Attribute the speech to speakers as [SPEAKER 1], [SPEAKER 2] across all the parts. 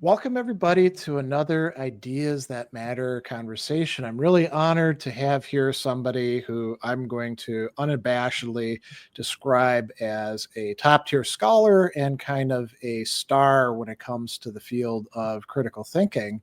[SPEAKER 1] Welcome, everybody, to another Ideas That Matter conversation. I'm really honored to have here somebody who I'm going to unabashedly describe as a top tier scholar and kind of a star when it comes to the field of critical thinking.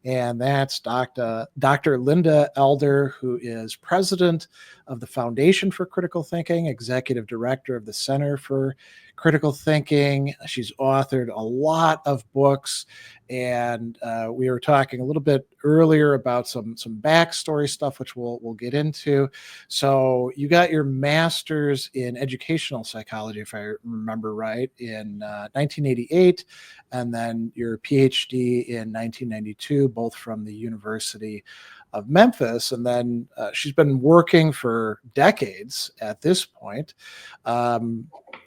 [SPEAKER 1] And that's Dr. Linda Elder, who is president of the Foundation for Critical Thinking, executive director of the Center for Critical Thinking. She's authored a lot of books, and we were talking a little bit earlier about some backstory stuff, which we'll get into. So you got your master's in educational psychology, if I remember right, in 1988, and then your PhD in 1992, both from the University of Memphis. And then she's been working for decades at this point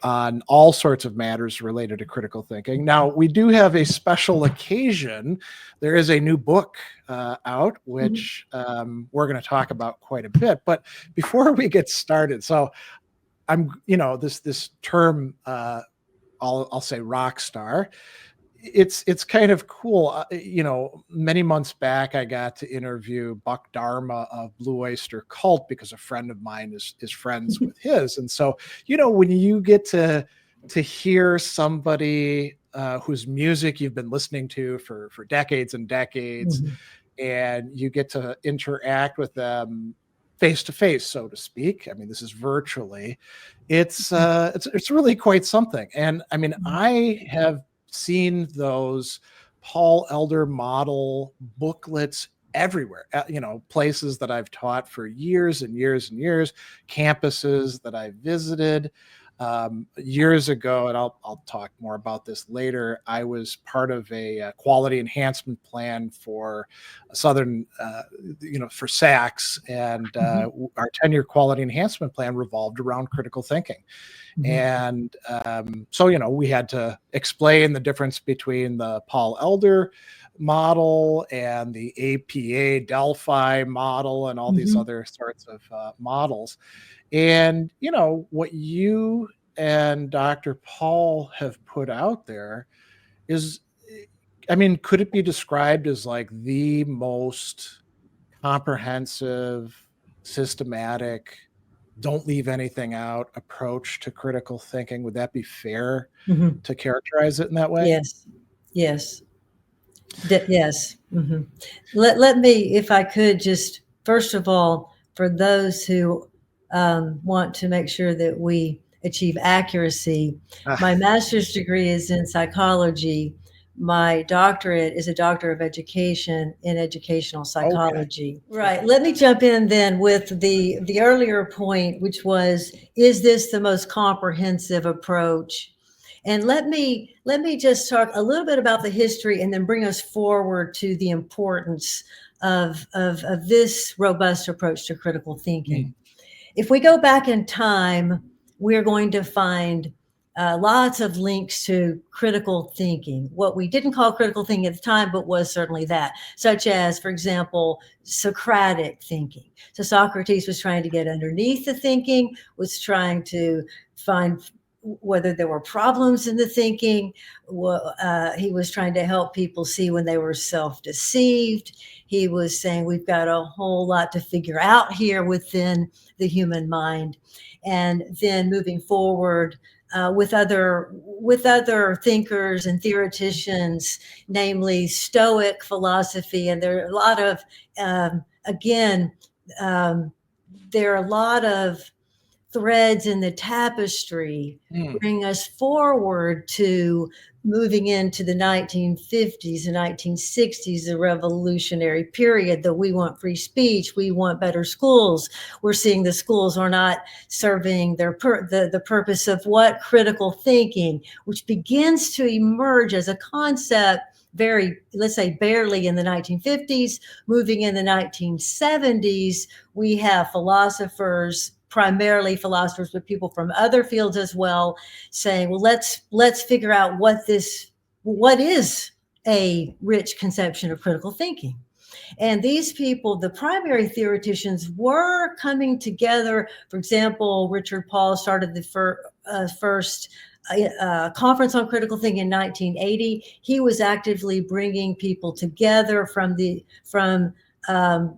[SPEAKER 1] on all sorts of matters related to critical thinking. Now, we do have a special occasion. There is a new book out, which we're going to talk about quite a bit. But before we get started, so this term, I'll say rock star. It's kind of cool. Many months back, I got to interview Buck Dharma of Blue Oyster Cult because a friend of mine is friends with his. And so, when you get to hear somebody whose music you've been listening to for decades and decades, and you get to interact with them face to face, so to speak. I mean, this is virtually. It's really quite something. And I mean, I have seen those Paul Elder model booklets everywhere, places that I've taught for years and years and years, campuses that I visited. Years ago, and I'll talk more about this later, I was part of a quality enhancement plan for Southern, for SACS, and our 10-year quality enhancement plan revolved around critical thinking. And so, we had to explain the difference between the Paul Elder model and the APA Delphi model and all these other sorts of models. And, what you and Dr. Paul have put out there is, I mean, could it be described as like the most comprehensive, systematic, don't leave anything out approach to critical thinking? Would that be fair to characterize it in that way?
[SPEAKER 2] Yes. Yes. Yes. Let me, if I could, just first of all, for those who want to make sure that we achieve accuracy, my master's degree is in psychology. My doctorate is a doctor of education in educational psychology. Okay. Right. Let me jump in then with the earlier point, which was, is this the most comprehensive approach? And let me just talk a little bit about the history and then bring us forward to the importance of this robust approach to critical thinking. If we go back in time, we're going to find lots of links to critical thinking, what we didn't call critical thinking at the time, but was certainly that, such as, for example, Socratic thinking. So Socrates was trying to get underneath the thinking, was trying to find whether there were problems in the thinking. He was trying to help people see when they were self-deceived. He was saying we've got a whole lot to figure out here within the human mind. And then moving forward with other thinkers and theoreticians, namely Stoic philosophy. And there are a lot of, there are a lot of threads in the tapestry bring us forward to moving into the 1950s and 1960s, the revolutionary period, that we want free speech, we want better schools. We're seeing the schools are not serving the purpose of what? Critical thinking, which begins to emerge as a concept let's say barely in the 1950s. Moving in the 1970s, we have philosophers, primarily philosophers, but people from other fields as well, saying, well, let's figure out what is a rich conception of critical thinking. And these people, the primary theoreticians, were coming together. For example, Richard Paul started the first a conference on critical thinking in 1980. He was actively bringing people together from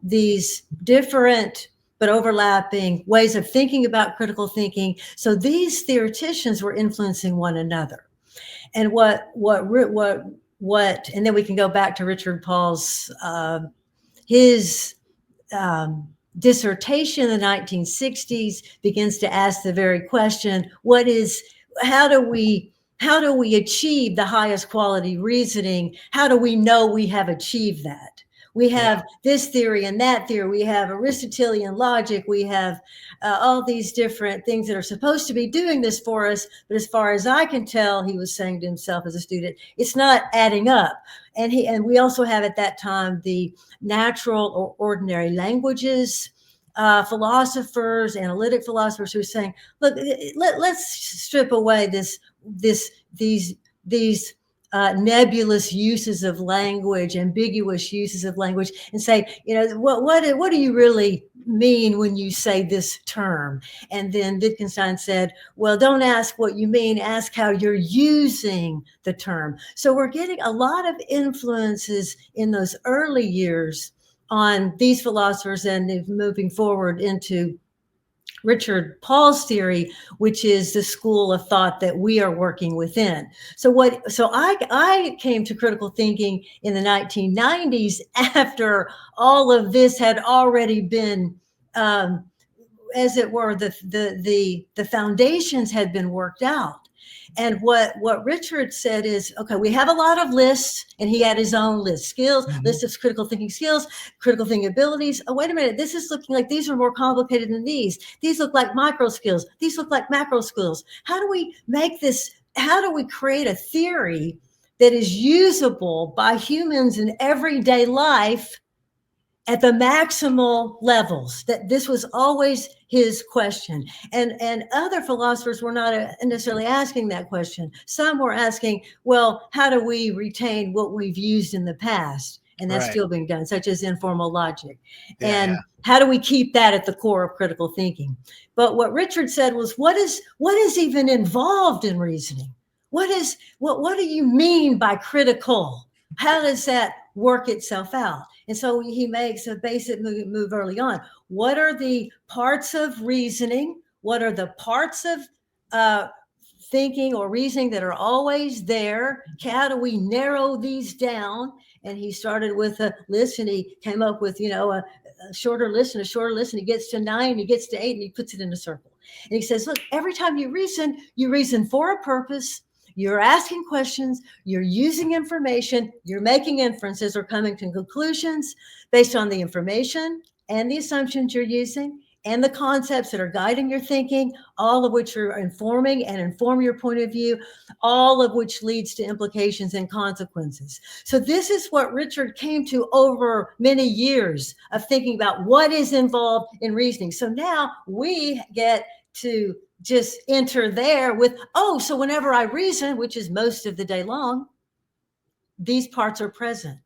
[SPEAKER 2] these different but overlapping ways of thinking about critical thinking. So these theoreticians were influencing one another. And and then we can go back to Richard Paul's his dissertation in the 1960s begins to ask the very question: how do we achieve the highest quality reasoning? How do we know we have achieved that? We have this theory and that theory. We have Aristotelian logic. We have all these different things that are supposed to be doing this for us. But as far as I can tell, he was saying to himself as a student, it's not adding up. And we also have at that time the natural or ordinary languages philosophers, analytic philosophers, who are saying, look, let's strip away these nebulous uses of language, ambiguous uses of language, and say, what do you really mean when you say this term? And then Wittgenstein said, well, don't ask what you mean, ask how you're using the term. So we're getting a lot of influences in those early years on these philosophers, and moving forward into Richard Paul's theory, which is the school of thought that we are working within. So I came to critical thinking in the 1990s after all of this had already been, as it were, the foundations had been worked out. And what Richard said is, okay, we have a lot of lists, and he had his own list, skills, list of critical thinking skills, critical thinking abilities. Oh, wait a minute, this is looking like these are more complicated than these. These look like micro skills. These look like macro skills. How do we create a theory that is usable by humans in everyday life at the maximal levels? That this was always his question. And other philosophers were not necessarily asking that question. Some were asking, well, how do we retain what we've used in the past? And that's still being done, such as informal logic. And how do we keep that at the core of critical thinking? But what Richard said was, what is even involved in reasoning? What do you mean by critical? How does that work itself out? And so he makes a basic move early on. What are the parts of reasoning? What are the parts of thinking or reasoning that are always there? How do we narrow these down? And he started with a list, and he came up with, a shorter list and a shorter list, and he gets to 9, he gets to 8, and he puts it in a circle. And he says, look, every time you reason for a purpose. You're asking questions, you're using information, you're making inferences or coming to conclusions based on the information and the assumptions you're using and the concepts that are guiding your thinking, all of which are informing and inform your point of view, all of which leads to implications and consequences. So this is what Richard came to over many years of thinking about what is involved in reasoning. So now we get to just enter there with, so whenever I reason, which is most of the day long, these parts are present.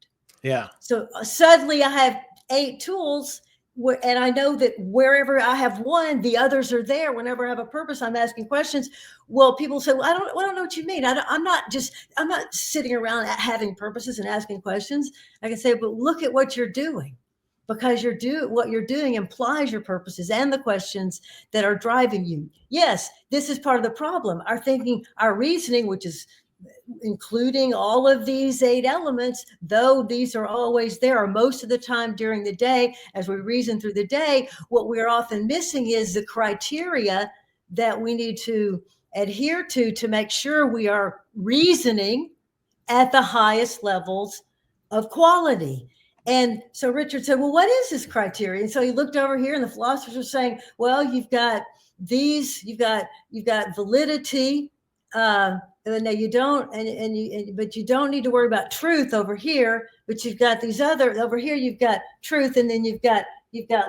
[SPEAKER 1] Yeah.
[SPEAKER 2] So suddenly I have 8 tools, and I know that wherever I have one, the others are there. Whenever I have a purpose, I'm asking questions. Well, people say, well, I don't know what you mean. I'm not sitting around having purposes and asking questions. I can say, but look at what you're doing. Because what you're doing implies your purposes and the questions that are driving you. Yes, this is part of the problem. Our thinking, our reasoning, which is including all of these 8 elements, though these are always there, or most of the time during the day, as we reason through the day, what we're often missing is the criteria that we need to adhere to make sure we are reasoning at the highest levels of quality. And so Richard said, well, what is this criteria? And so he looked over here, and the philosophers were saying, well, you've got these, you've got validity, no, you don't, but you don't need to worry about truth over here. But you've got these other over here. You've got truth, and then you've got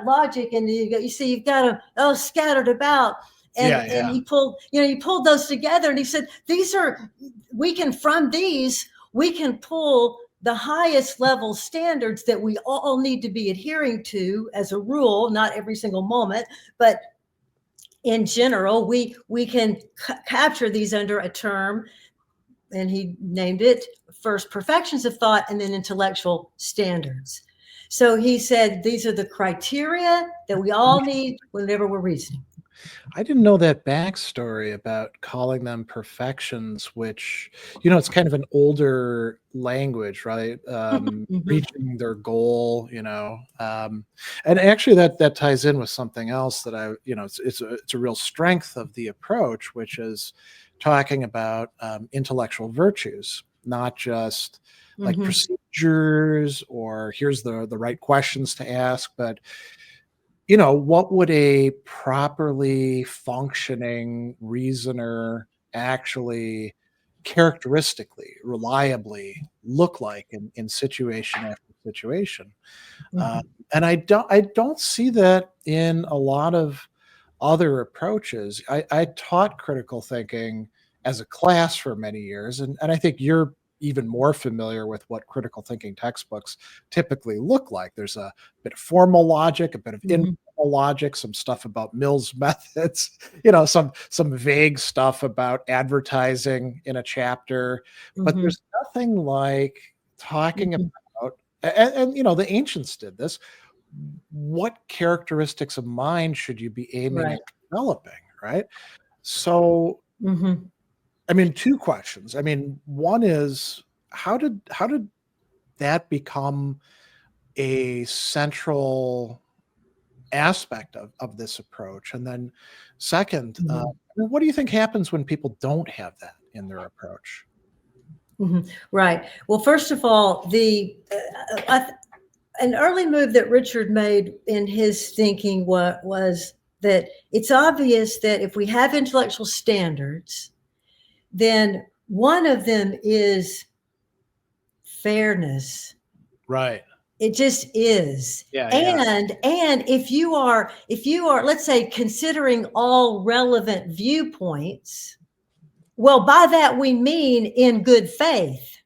[SPEAKER 2] logic, and you've got them all scattered about. And he pulled those together, and he said, from these we can pull the highest level standards that we all need to be adhering to as a rule, not every single moment, but in general, we can capture these under a term, and he named it first perfections of thought and then intellectual standards. So he said these are the criteria that we all need whenever we're reasoning.
[SPEAKER 1] I didn't know that backstory about calling them perfections, which, it's kind of an older language, right? Reaching their goal, and actually that ties in with something else that it's a real strength of the approach, which is talking about intellectual virtues, not just like procedures or here's the right questions to ask, but what would a properly functioning reasoner actually characteristically, reliably look like in situation after situation? And I don't see that in a lot of other approaches. I taught critical thinking as a class for many years, and I think you're even more familiar with what critical thinking textbooks typically look like. There's a bit of formal logic, a bit of informal logic, some stuff about Mill's methods, some vague stuff about advertising in a chapter, but there's nothing like talking about, and the ancients did this, what characteristics of mind should you be aiming at developing, right? So, I mean, two questions. I mean, one is how did that become a central aspect of this approach? And then second, what do you think happens when people don't have that in their approach?
[SPEAKER 2] Right. Well, first of all, an early move that Richard made in his thinking was that it's obvious that if we have intellectual standards, then one of them is fairness.
[SPEAKER 1] Right.
[SPEAKER 2] It just is.
[SPEAKER 1] Yeah.
[SPEAKER 2] And if you are, let's say, considering all relevant viewpoints, well, by that we mean in good faith.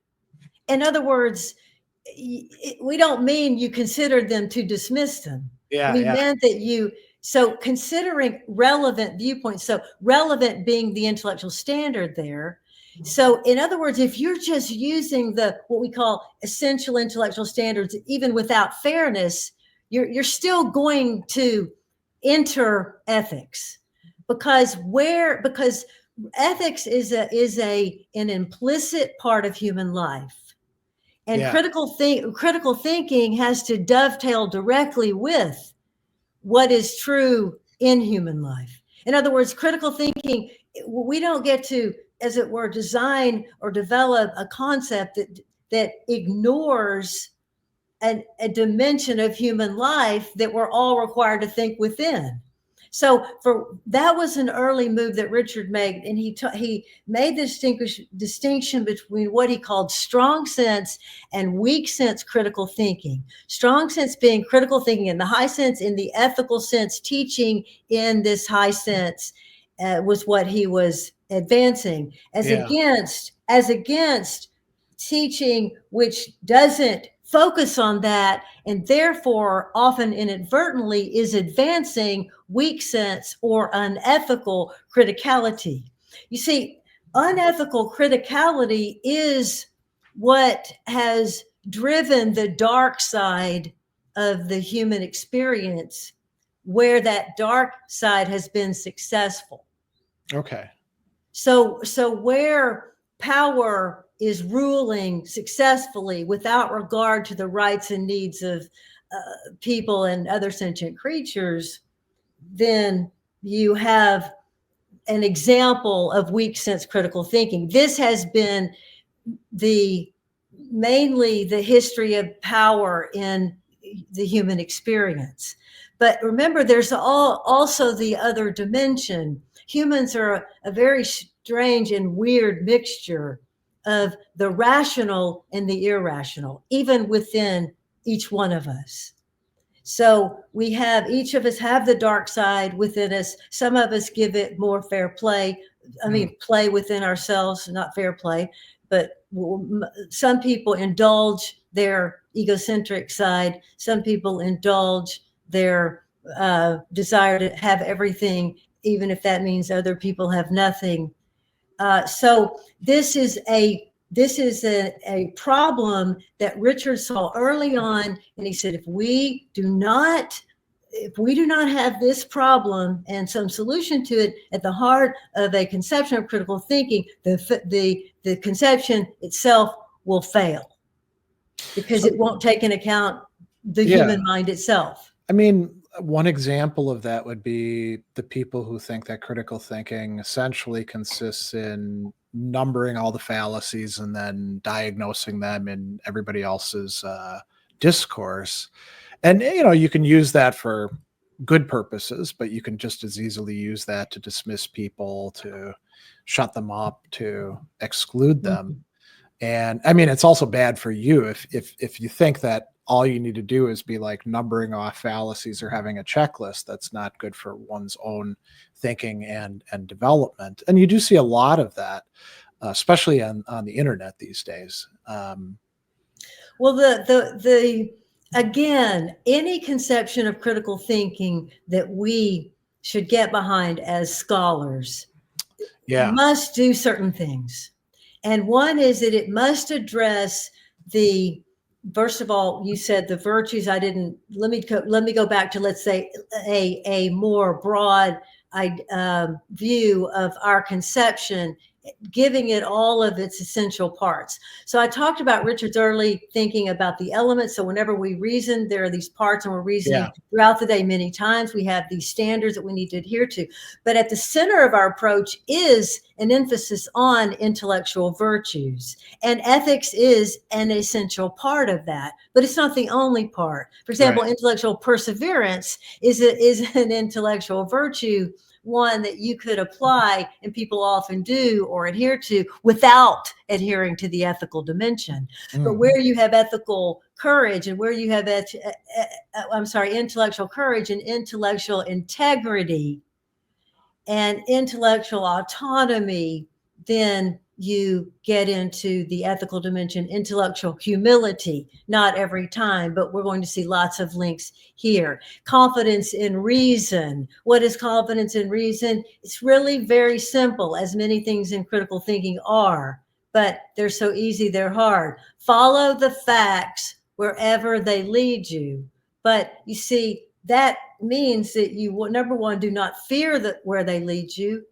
[SPEAKER 2] In other words, we don't mean you considered them to dismiss them. We meant that so considering relevant viewpoints, so relevant being the intellectual standard there. So in other words, if you're just using what we call essential intellectual standards, even without fairness, you're still going to enter ethics, because ethics is an implicit part of human life. And critical thinking has to dovetail directly with what is true in human life. In other words, critical thinking, we don't get to, as it were, design or develop a concept that ignores a dimension of human life that we're all required to think within. So that was an early move that Richard made, and he made this distinction between what he called strong sense and weak sense critical thinking. Strong sense being critical thinking in the high sense, in the ethical sense, teaching in this high sense was what he was advancing, as against teaching which doesn't focus on that, and therefore often inadvertently is advancing weak sense or unethical criticality. You see, unethical criticality is what has driven the dark side of the human experience, where that dark side has been successful.
[SPEAKER 1] Okay.
[SPEAKER 2] So where power is ruling successfully without regard to the rights and needs of people and other sentient creatures, then you have an example of weak sense critical thinking. This has been mainly the history of power in the human experience. But remember, there's also the other dimension. Humans are a very strange and weird mixture of the rational and the irrational, even within each one of us. So each of us have the dark side within us. Some of us give it more fair play. Play within ourselves, not fair play, but some people indulge their egocentric side. Some people indulge their desire to have everything even if that means other people have nothing. So this is a problem that Richard saw early on, and he said, if we do not have this problem and some solution to it at the heart of a conception of critical thinking, the conception itself will fail because it won't take into account the human mind itself.
[SPEAKER 1] I mean, one example of that would be the people who think that critical thinking essentially consists in numbering all the fallacies and then diagnosing them in everybody else's discourse. And, you can use that for good purposes, but you can just as easily use that to dismiss people, to shut them up, to exclude them.
[SPEAKER 2] Mhm.
[SPEAKER 1] And I mean, it's also bad for you if you think that all you need to do is be like numbering off fallacies or having a checklist. That's not good for one's own thinking and development. And you do see a lot of that, especially on the internet these days.
[SPEAKER 2] Well, the again, any conception of critical thinking that we should get behind as scholars
[SPEAKER 1] Yeah,
[SPEAKER 2] must do certain things. And one is that it must address the, first of all, you said the virtues. I didn't, let me go back to, let's say, a more broad view of our conception, giving it all of its essential parts. So I talked about Richard's early thinking about the elements. So whenever we reason, there are these parts, and we're reasoning throughout the day many times. We have these standards that we need to adhere to. But at the center of our approach is an emphasis on intellectual virtues. And ethics is an essential part of that, but it's not the only part. For example, intellectual perseverance is an intellectual virtue, one that you could apply, and people often do or adhere to, without adhering to the ethical dimension. But where you have ethical courage, and where you have intellectual courage and intellectual integrity and intellectual autonomy, then you get into the ethical dimension, intellectual humility. Not every time, but we're going to see lots of links here. Confidence in reason. What is confidence in reason? It's really very simple, as many things in critical thinking are, but they're so easy, they're hard. Follow the facts wherever they lead you. But you see, that means that you, number one, do not fear that where they lead you.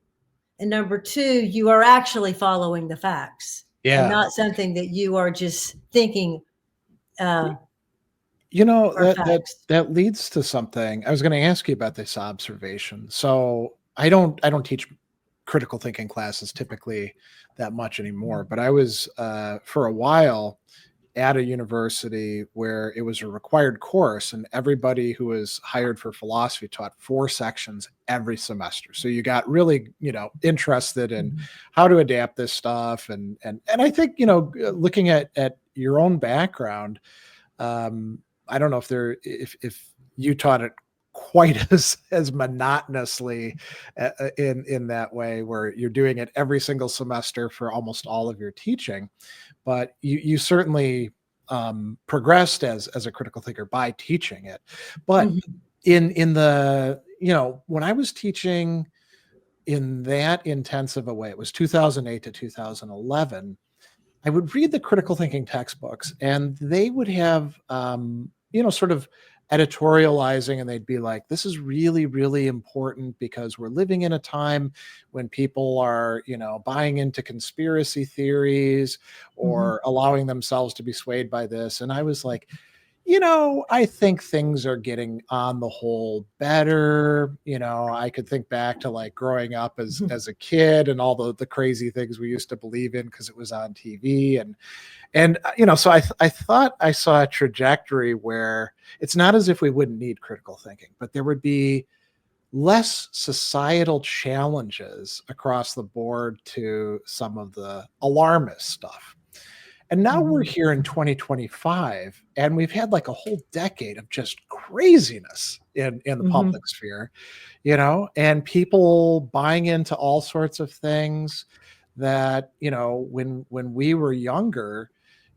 [SPEAKER 2] And number two, you are actually following the facts and not something that you are just thinking are facts.
[SPEAKER 1] That leads to something. I was going to ask you about this observation. So I don't teach critical thinking classes typically that much anymore, but I was for a while at a university where it was a required course, and everybody who was hired for philosophy taught 4 sections every semester. So you got really, interested in how to adapt this stuff. And I think, looking at your own background, I don't know if you taught it quite as monotonously in that way, where you're doing it every single semester for almost all of your teaching, but you certainly progressed as a critical thinker by teaching it. But in the, when I was teaching in that intensive a way, it was 2008 to 2011, I would read the critical thinking textbooks, and they would have, sort of editorializing, and they'd be like, this is really, really important because we're living in a time when people are, buying into conspiracy theories or allowing themselves to be swayed by this. And I was like, I think things are getting on the whole better. I could think back to like growing up as a kid and all the crazy things we used to believe in because it was on TV. And so I thought I saw a trajectory where it's not as if we wouldn't need critical thinking, but there would be less societal challenges across the board to some of the alarmist stuff. And now we're here in 2025, and we've had like a whole decade of just craziness in the public sphere, and people buying into all sorts of things that, when we were younger,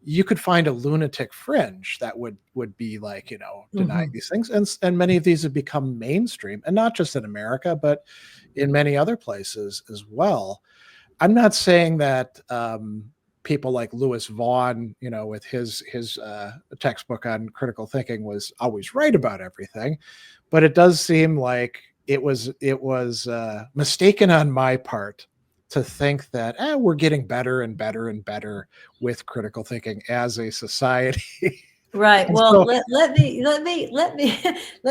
[SPEAKER 1] you could find a lunatic fringe that would be like, denying
[SPEAKER 2] Mhm.
[SPEAKER 1] these things. And many of these have become mainstream, and not just in America, but in many other places as well. I'm not saying that people like Lewis Vaughan, with his textbook on critical thinking, was always right about everything, but it does seem like it was mistaken on my part to think that we're getting better and better and better with critical thinking as a society.
[SPEAKER 2] Right.
[SPEAKER 1] And
[SPEAKER 2] Well,
[SPEAKER 1] so,
[SPEAKER 2] let me let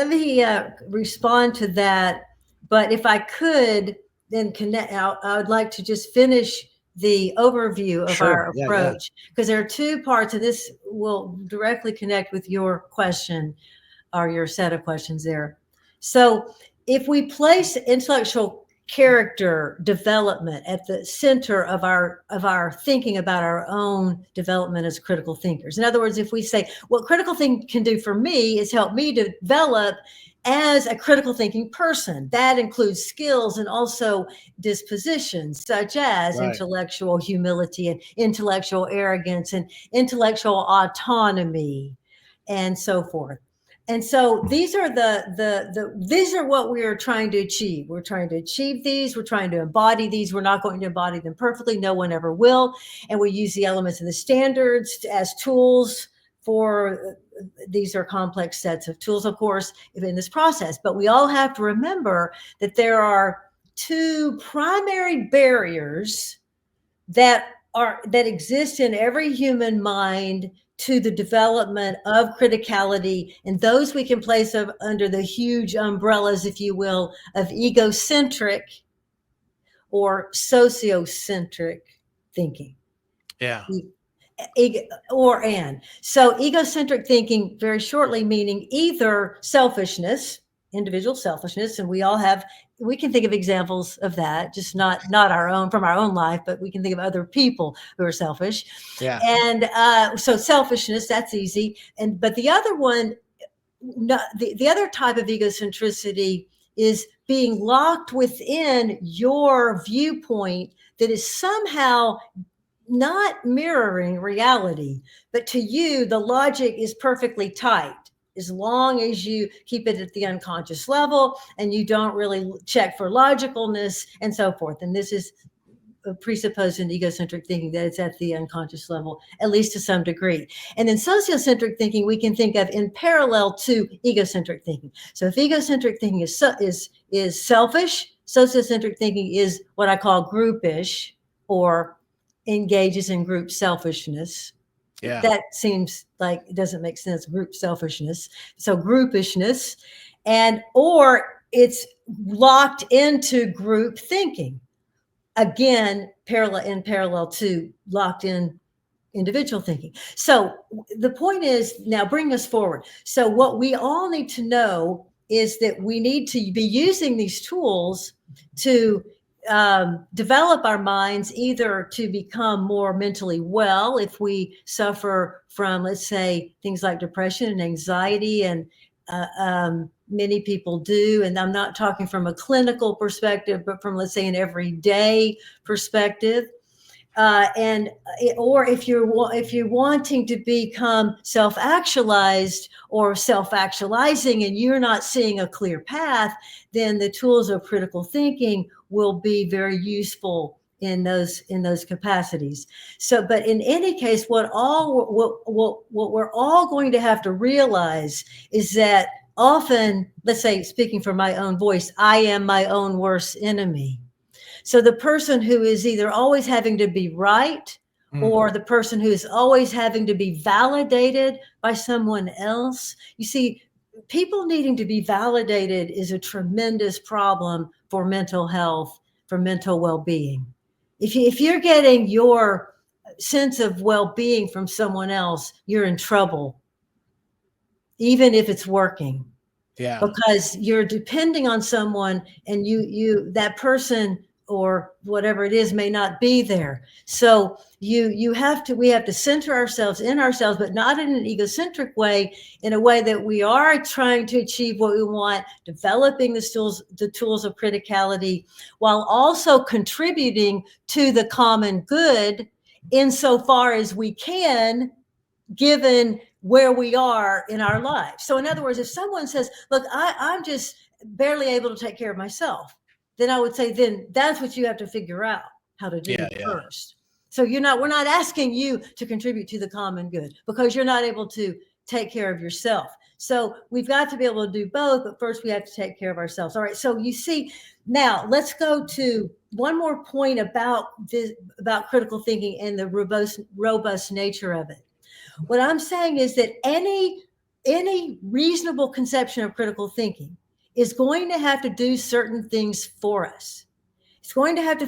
[SPEAKER 2] me respond to that. But if I could, then connect. I would like to just finish the overview of
[SPEAKER 1] sure,
[SPEAKER 2] our
[SPEAKER 1] yeah, yeah,
[SPEAKER 2] approach, because there are two parts, and this will directly connect with your question or your set of questions there. So, if we place intellectual character development at the center of our thinking about our own development as critical thinkers. In other words, if we say what critical thinking can do for me is help me develop as a critical thinking person, that includes skills and also dispositions such as
[SPEAKER 1] right,
[SPEAKER 2] intellectual humility and intellectual arrogance and intellectual autonomy and so forth. And so these are these are what we are trying to achieve. We're trying to achieve these. We're trying to embody these. We're not going to embody them perfectly. No one ever will. And we use the elements of the standards as tools for these are complex sets of tools, of course, in this process. But we all have to remember that there are two primary barriers that exist in every human mind to the development of criticality, and those we can place under the huge umbrellas, if you will, of egocentric or sociocentric thinking.
[SPEAKER 1] yeah,
[SPEAKER 2] So egocentric thinking, very shortly, meaning either selfishness, individual selfishness, and we can think of examples of that, just not our own from our own life, but we can think of other people who are selfish.
[SPEAKER 1] yeah,
[SPEAKER 2] And so selfishness, that's easy. But the other one, the other type of egocentricity is being locked within your viewpoint that is somehow not mirroring reality, but to you, the logic is perfectly tight as long as you keep it at the unconscious level and you don't really check for logicalness and so forth. And this is presupposed in egocentric thinking that it's at the unconscious level, at least to some degree. And then sociocentric thinking, we can think of in parallel to egocentric thinking. So if egocentric thinking is selfish, sociocentric thinking is what I call groupish, or engages in group selfishness.
[SPEAKER 1] yeah,
[SPEAKER 2] That seems like it doesn't make sense. Group selfishness. So groupishness, or it's locked into group thinking. Again, parallel to locked in individual thinking. So the point is, now bring us forward. So what we all need to know is that we need to be using these tools to develop our minds, either to become more mentally well if we suffer from, let's say, things like depression and anxiety, and many people do. And I'm not talking from a clinical perspective, but from, let's say, an everyday perspective. Or if you're wanting to become self-actualized or self-actualizing and you're not seeing a clear path, then the tools of critical thinking will be very useful in those capacities. So, but in any case, what we're all going to have to realize is that often, let's say, speaking from my own voice, I am my own worst enemy. So the person who is either always having to be right,
[SPEAKER 1] mm,
[SPEAKER 2] or the person who is always having to be validated by someone else. You see, people needing to be validated is a tremendous problem for mental health, for mental well-being. If you're getting your sense of well-being from someone else, you're in trouble, even if it's working,
[SPEAKER 1] yeah,
[SPEAKER 2] because you're depending on someone, and that person or whatever it is may not be there. So we have to center ourselves in ourselves, but not in an egocentric way, in a way that we are trying to achieve what we want, developing the tools of criticality, while also contributing to the common good insofar as we can, given where we are in our lives. So in other words, if someone says, look, I'm just barely able to take care of myself, then I would say, then that's what you have to figure out how to do first. So we're not asking you to contribute to the common good because you're not able to take care of yourself. So we've got to be able to do both, but first we have to take care of ourselves. All right. So you see, now let's go to one more point about this, about critical thinking and the robust nature of it. What I'm saying is that any reasonable conception of critical thinking is going to have to do certain things for us. It's going to have to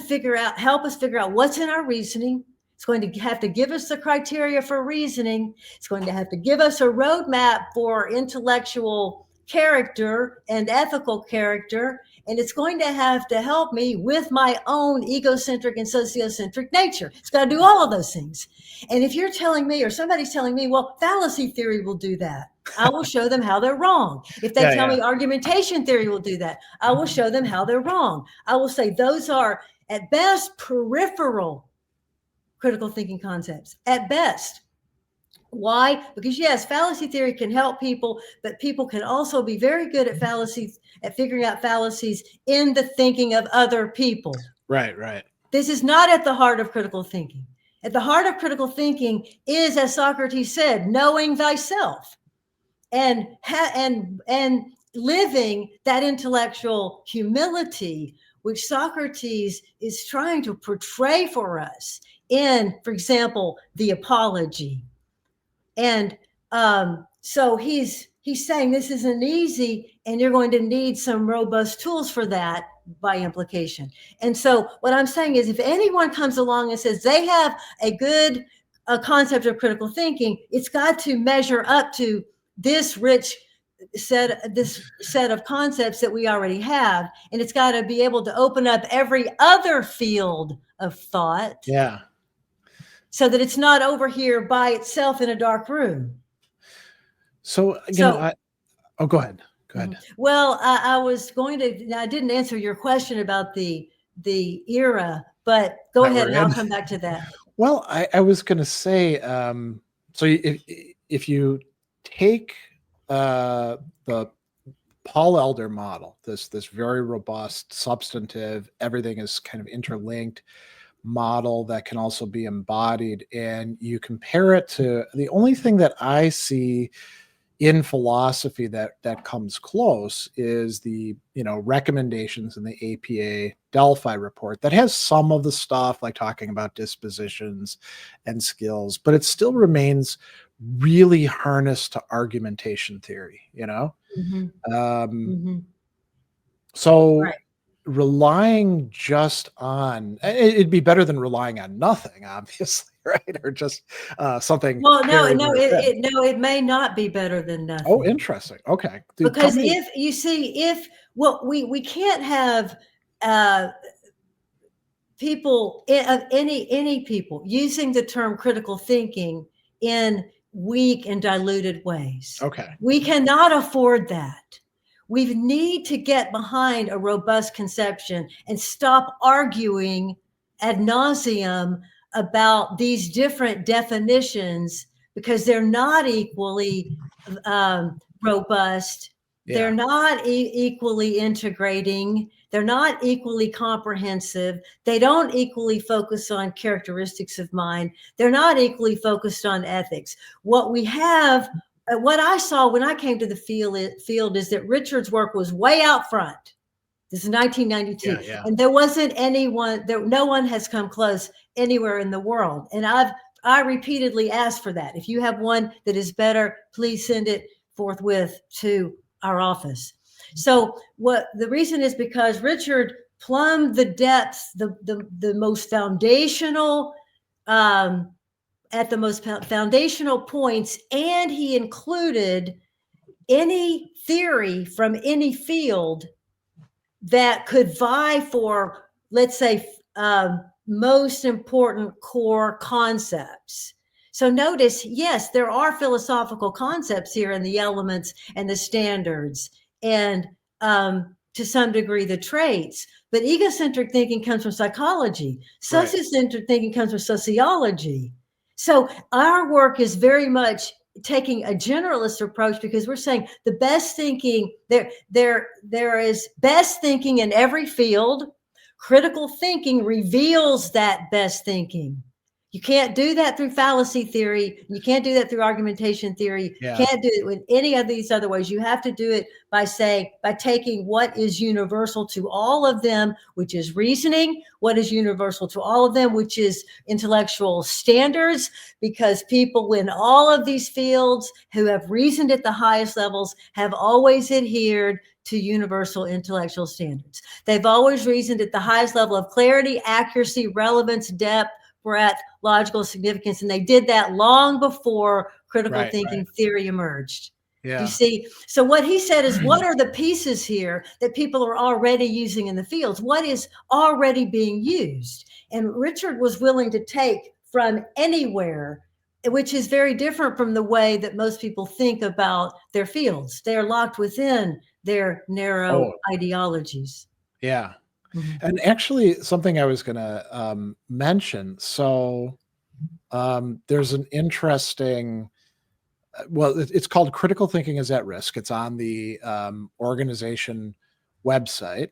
[SPEAKER 2] help us figure out what's in our reasoning. It's going to have to give us the criteria for reasoning. It's going to have to give us a roadmap for intellectual character and ethical character. And it's going to have to help me with my own egocentric and sociocentric nature. It's got to do all of those things. And if you're telling me, or somebody's telling me, well, fallacy theory will do that, I will show them how they're wrong. If they tell me argumentation theory will do that, I will show them how they're wrong. I will say those are at best peripheral critical thinking concepts, at best. Why? Because yes, fallacy theory can help people, but people can also be very good at fallacies, at figuring out fallacies in the thinking of other people.
[SPEAKER 1] Right.
[SPEAKER 2] This is not at the heart of critical thinking. At the heart of critical thinking is, as Socrates said, knowing thyself and living that intellectual humility, which Socrates is trying to portray for us in, for example, the Apology. And so he's saying this isn't easy, and you're going to need some robust tools for that by implication. And so what I'm saying is, if anyone comes along and says they have a good concept of critical thinking, it's got to measure up to this rich set of concepts that we already have, and it's got to be able to open up every other field of thought.
[SPEAKER 1] Yeah.
[SPEAKER 2] So that it's not over here by itself in a dark room.
[SPEAKER 1] So go ahead. Go ahead.
[SPEAKER 2] Well, I didn't answer your question about the era, but go ahead and I'll come back to that.
[SPEAKER 1] Well, I was going to say, so if you take the Paul Elder model, this very robust, substantive, everything is kind of interlinked model that can also be embodied, and you compare it to the only thing that I see in philosophy that comes close is the recommendations in the APA Delphi report that has some of the stuff like talking about dispositions and skills, but it still remains really harnessed to argumentation theory, so right. Relying just on it'd be better than relying on nothing, obviously, right? Or just something.
[SPEAKER 2] Well, it may not be better than nothing.
[SPEAKER 1] Oh, interesting. Okay.
[SPEAKER 2] Because we can't have people of any people using the term critical thinking in weak and diluted ways.
[SPEAKER 1] Okay.
[SPEAKER 2] We cannot afford that. We need to get behind a robust conception and stop arguing ad nauseum about these different definitions because they're not equally robust. Yeah. They're not equally integrating. They're not equally comprehensive. They don't equally focus on characteristics of mind. They're not equally focused on ethics. What I saw when I came to the field is that Richard's work was way out front. This is 1992. Yeah. And there wasn't no one has come close anywhere in the world. And I repeatedly asked for that. If you have one that is better, please send it forthwith to our office. So the reason is because Richard plumbed the depths, the most foundational, at the most foundational points, and he included any theory from any field that could vie for, let's say, most important core concepts. So notice, yes, there are philosophical concepts here in the elements and the standards and to some degree the traits, but egocentric thinking comes from psychology. Sociocentric thinking comes from sociology. So our work is very much taking a generalist approach, because we're saying the best thinking, there is best thinking in every field. Critical thinking reveals that best thinking. You can't do that through fallacy theory. You can't do that through argumentation theory. You
[SPEAKER 1] Yeah.
[SPEAKER 2] can't do it with any of these other ways. You have to do it by taking what is universal to all of them, which is reasoning, what is universal to all of them, which is intellectual standards, because people in all of these fields who have reasoned at the highest levels have always adhered to universal intellectual standards. They've always reasoned at the highest level of clarity, accuracy, relevance, depth, breadth, logical significance. And they did that long before critical thinking theory emerged.
[SPEAKER 1] Yeah.
[SPEAKER 2] You see, so what he said is, what are the pieces here that people are already using in the fields? What is already being used? And Richard was willing to take from anywhere, which is very different from the way that most people think about their fields. They're locked within their narrow ideologies.
[SPEAKER 1] Yeah.
[SPEAKER 2] Mhm.
[SPEAKER 1] And actually, something I was going to mention. So there's an interesting, well, it's called Critical Thinking is at Risk. It's on the organization website,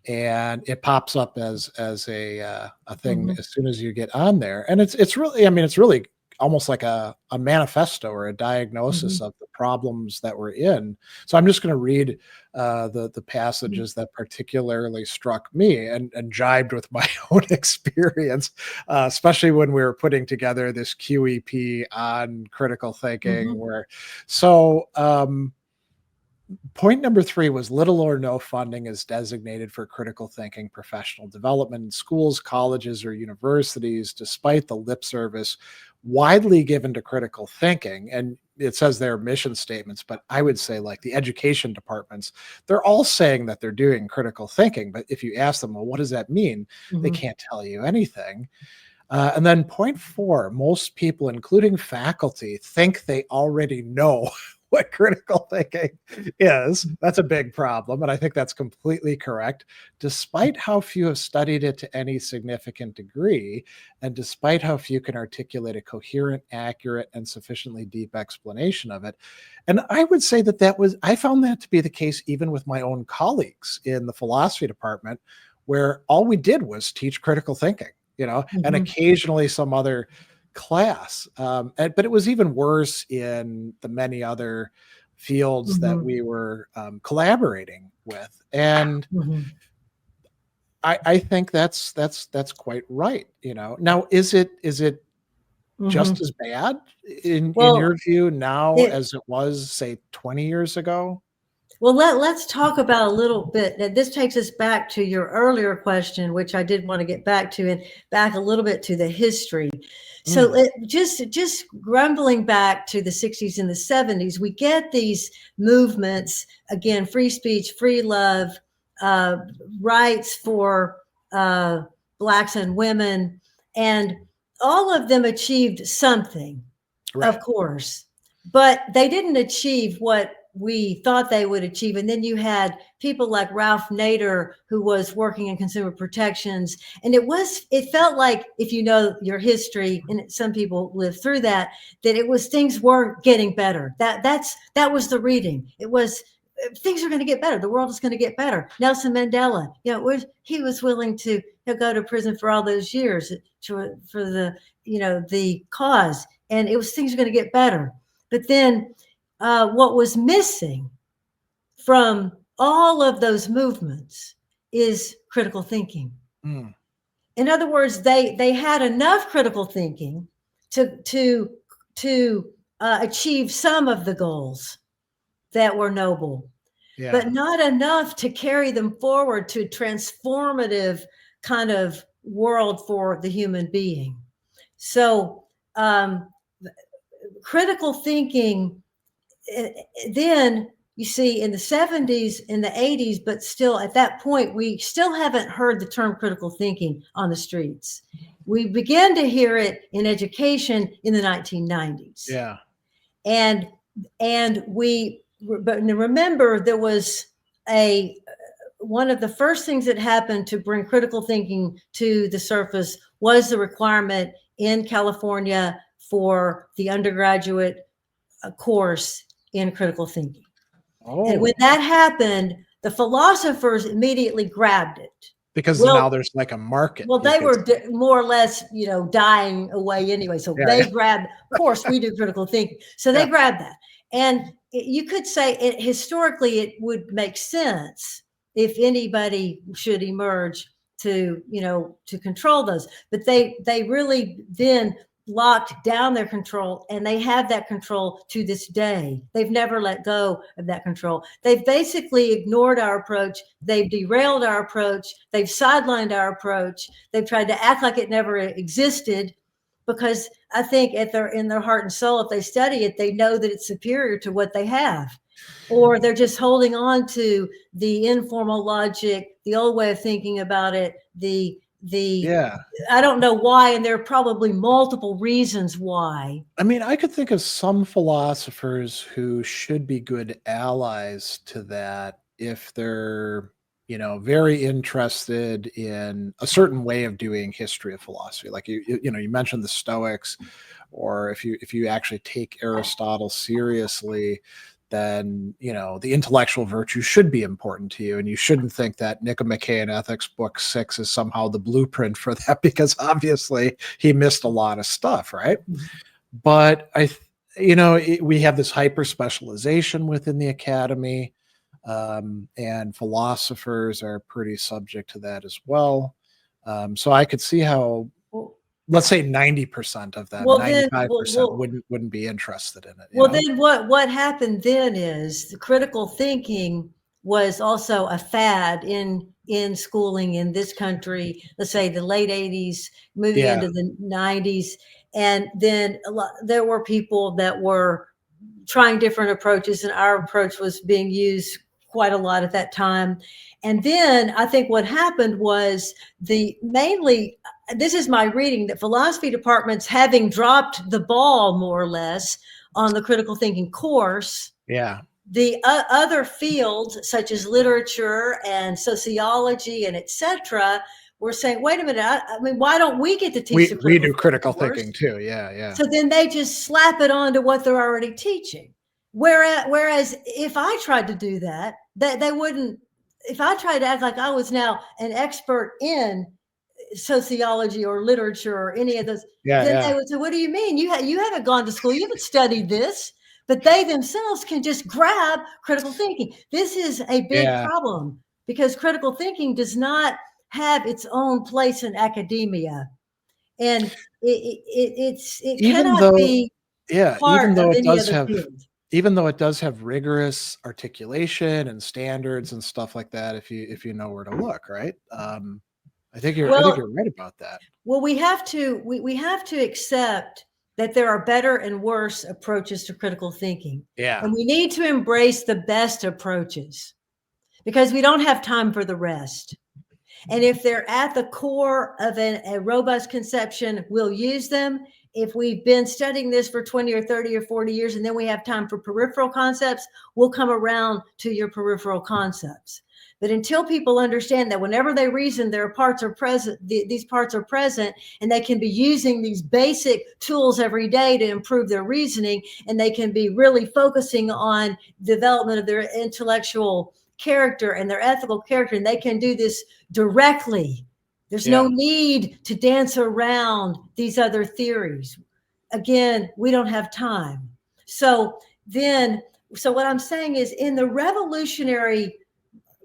[SPEAKER 1] and it pops up as a thing
[SPEAKER 2] Mhm.
[SPEAKER 1] as soon as you get on there. And it's really, I mean, it's really almost like a manifesto or a diagnosis
[SPEAKER 2] Mhm.
[SPEAKER 1] of the problems that we're in. So I'm just going to read the
[SPEAKER 2] Mhm.
[SPEAKER 1] passages that particularly struck me and jibed with my own experience, especially when we were putting together this QEP on critical thinking.
[SPEAKER 2] Mhm.
[SPEAKER 1] Where so. Point number 3 was little or no funding is designated for critical thinking professional development in schools, colleges, or universities, despite the lip service widely given to critical thinking. And it says their mission statements, but I would say, like, the education departments, they're all saying that they're doing critical thinking. But if you ask them, well, what does that mean? They
[SPEAKER 2] Mhm.
[SPEAKER 1] can't tell you anything. And then point 4, most people, including faculty, think they already know what critical thinking is. That's a big problem. And I think that's completely correct, despite how few have studied it to any significant degree, and despite how few can articulate a coherent, accurate, and sufficiently deep explanation of it. And I would say I found that to be the case even with my own colleagues in the philosophy department, where all we did was teach critical thinking, and
[SPEAKER 2] Mhm.
[SPEAKER 1] occasionally some other class. But it was even worse in the many other fields that
[SPEAKER 2] Mhm.
[SPEAKER 1] we were collaborating with. And
[SPEAKER 2] Mhm.
[SPEAKER 1] I think that's quite right. Now, is it just
[SPEAKER 2] Mhm.
[SPEAKER 1] as bad in
[SPEAKER 2] Well,
[SPEAKER 1] your view now
[SPEAKER 2] it
[SPEAKER 1] as it was, say, 20 years ago?
[SPEAKER 2] well, let's talk about a little bit. Now, this takes us back to your earlier question, which I did want to get back to, and back a little bit to the history. So,
[SPEAKER 1] Mm,
[SPEAKER 2] just grumbling back to the 60s and the 70s, we get these movements again: free speech, free love, uh, rights for blacks and women, and all of them achieved something, of
[SPEAKER 1] right.
[SPEAKER 2] course, but they didn't achieve what we thought they would achieve. And then you had people like Ralph Nader, who was working in consumer protections. And it felt like, if you know your history, and some people live through that, that it was, things weren't getting better. That was the reading. It was, things are going to get better. The world is going to get better. Nelson Mandela, he was willing to go to prison for all those years for the cause. And it was, things are going to get better. But then what was missing from all of those movements is critical thinking.
[SPEAKER 1] Mm,
[SPEAKER 2] In other words, they had enough critical thinking to achieve some of the goals that were noble,
[SPEAKER 1] yeah.
[SPEAKER 2] but not enough to carry them forward to transformative kind of world for the human being. So critical thinking, then you see in the 70s, in the 80s, but still at that point, we still haven't heard the term critical thinking on the streets. We began to hear it in education in the 1990s.
[SPEAKER 1] Yeah.
[SPEAKER 2] And but remember, there was a one of the first things that happened to bring critical thinking to the surface was the requirement in California for the undergraduate course in critical thinking. And when
[SPEAKER 1] Oh,
[SPEAKER 2] that happened, the philosophers immediately grabbed it.
[SPEAKER 1] because now
[SPEAKER 2] Well,
[SPEAKER 1] there's like a market.
[SPEAKER 2] well,
[SPEAKER 1] You
[SPEAKER 2] they
[SPEAKER 1] could,
[SPEAKER 2] were more or less, dying away anyway. So
[SPEAKER 1] yeah,
[SPEAKER 2] they grabbed, of course, we do critical thinking. So they
[SPEAKER 1] yeah,
[SPEAKER 2] grabbed that. And you could say historically, it would make sense if anybody should emerge to, to control those. But they really then locked down their control, and they have that control to this day. They've never let go of that control. They've basically ignored our approach. They've derailed our approach. They've sidelined our approach. They've tried to act like it never existed, because I think in their heart and soul, if they study it, they know that it's superior to what they have. Or they're just holding on to the informal logic, the old way of thinking about it, the
[SPEAKER 1] yeah.
[SPEAKER 2] I don't know why, and there are probably multiple reasons why.
[SPEAKER 1] I mean, I could think of some philosophers who should be good allies to that if they're, very interested in a certain way of doing history of philosophy. Like you mentioned the Stoics, or if you actually take Aristotle seriously, then the intellectual virtue should be important to you, and you shouldn't think that Nicomachean Ethics Book 6 is somehow the blueprint for that, because obviously he missed a lot of stuff, right? But we have this hyper specialization within the academy, and philosophers are pretty subject to that as well. So I could see how,
[SPEAKER 2] Well,
[SPEAKER 1] let's say 90% of them,
[SPEAKER 2] well then,
[SPEAKER 1] 95% wouldn't be interested in it.
[SPEAKER 2] then what happened then is the critical thinking was also a fad in schooling in this country. Let's say the late 80s, moving
[SPEAKER 1] Yeah,
[SPEAKER 2] into the 90s, and then there were people that were trying different approaches, and our approach was being used quite a lot at that time. And then I think what happened was this is my reading, that philosophy departments, having dropped the ball more or less on the critical thinking course,
[SPEAKER 1] yeah.
[SPEAKER 2] the other fields such as literature and sociology and etc. were saying, wait a minute, I mean, why don't we get to teach the
[SPEAKER 1] We
[SPEAKER 2] critical
[SPEAKER 1] do
[SPEAKER 2] thinking
[SPEAKER 1] critical
[SPEAKER 2] course?
[SPEAKER 1] thinking too. Yeah, yeah,
[SPEAKER 2] So then they just slap it on to what they're already teaching. Whereas if I tried to do that, they wouldn't. If I tried to act like I was now an expert in sociology or literature or any of those,
[SPEAKER 1] yeah,
[SPEAKER 2] then they
[SPEAKER 1] yeah,
[SPEAKER 2] would say, "What do you mean? You haven't gone to school. You haven't studied this." But they themselves can just grab critical thinking. This is a big
[SPEAKER 1] yeah.
[SPEAKER 2] problem, because critical thinking does not have its own place in academia, and it
[SPEAKER 1] Even
[SPEAKER 2] cannot
[SPEAKER 1] though,
[SPEAKER 2] be
[SPEAKER 1] yeah,
[SPEAKER 2] part of any other field.
[SPEAKER 1] even though it does have rigorous articulation and standards and stuff like that, if you know where to look, right? I think you're
[SPEAKER 2] Well,
[SPEAKER 1] right about that.
[SPEAKER 2] we have to we have to accept that there are better and worse approaches to critical thinking,
[SPEAKER 1] Yeah,
[SPEAKER 2] and we need to embrace the best approaches, because we don't have time for the rest. And if they're at the core of a robust conception, we'll use them. If we've been studying this for 20 or 30 or 40 years, and then we have time for peripheral concepts, we'll come around to your peripheral concepts. But until people understand that whenever they reason, their parts are present, these parts are present, and they can be using these basic tools every day to improve their reasoning, and they can be really focusing on development of their intellectual character and their ethical character, and they can do this directly. There's no
[SPEAKER 1] yeah.
[SPEAKER 2] need to dance around these other theories. Again, we don't have time. So what I'm saying is, in the revolutionary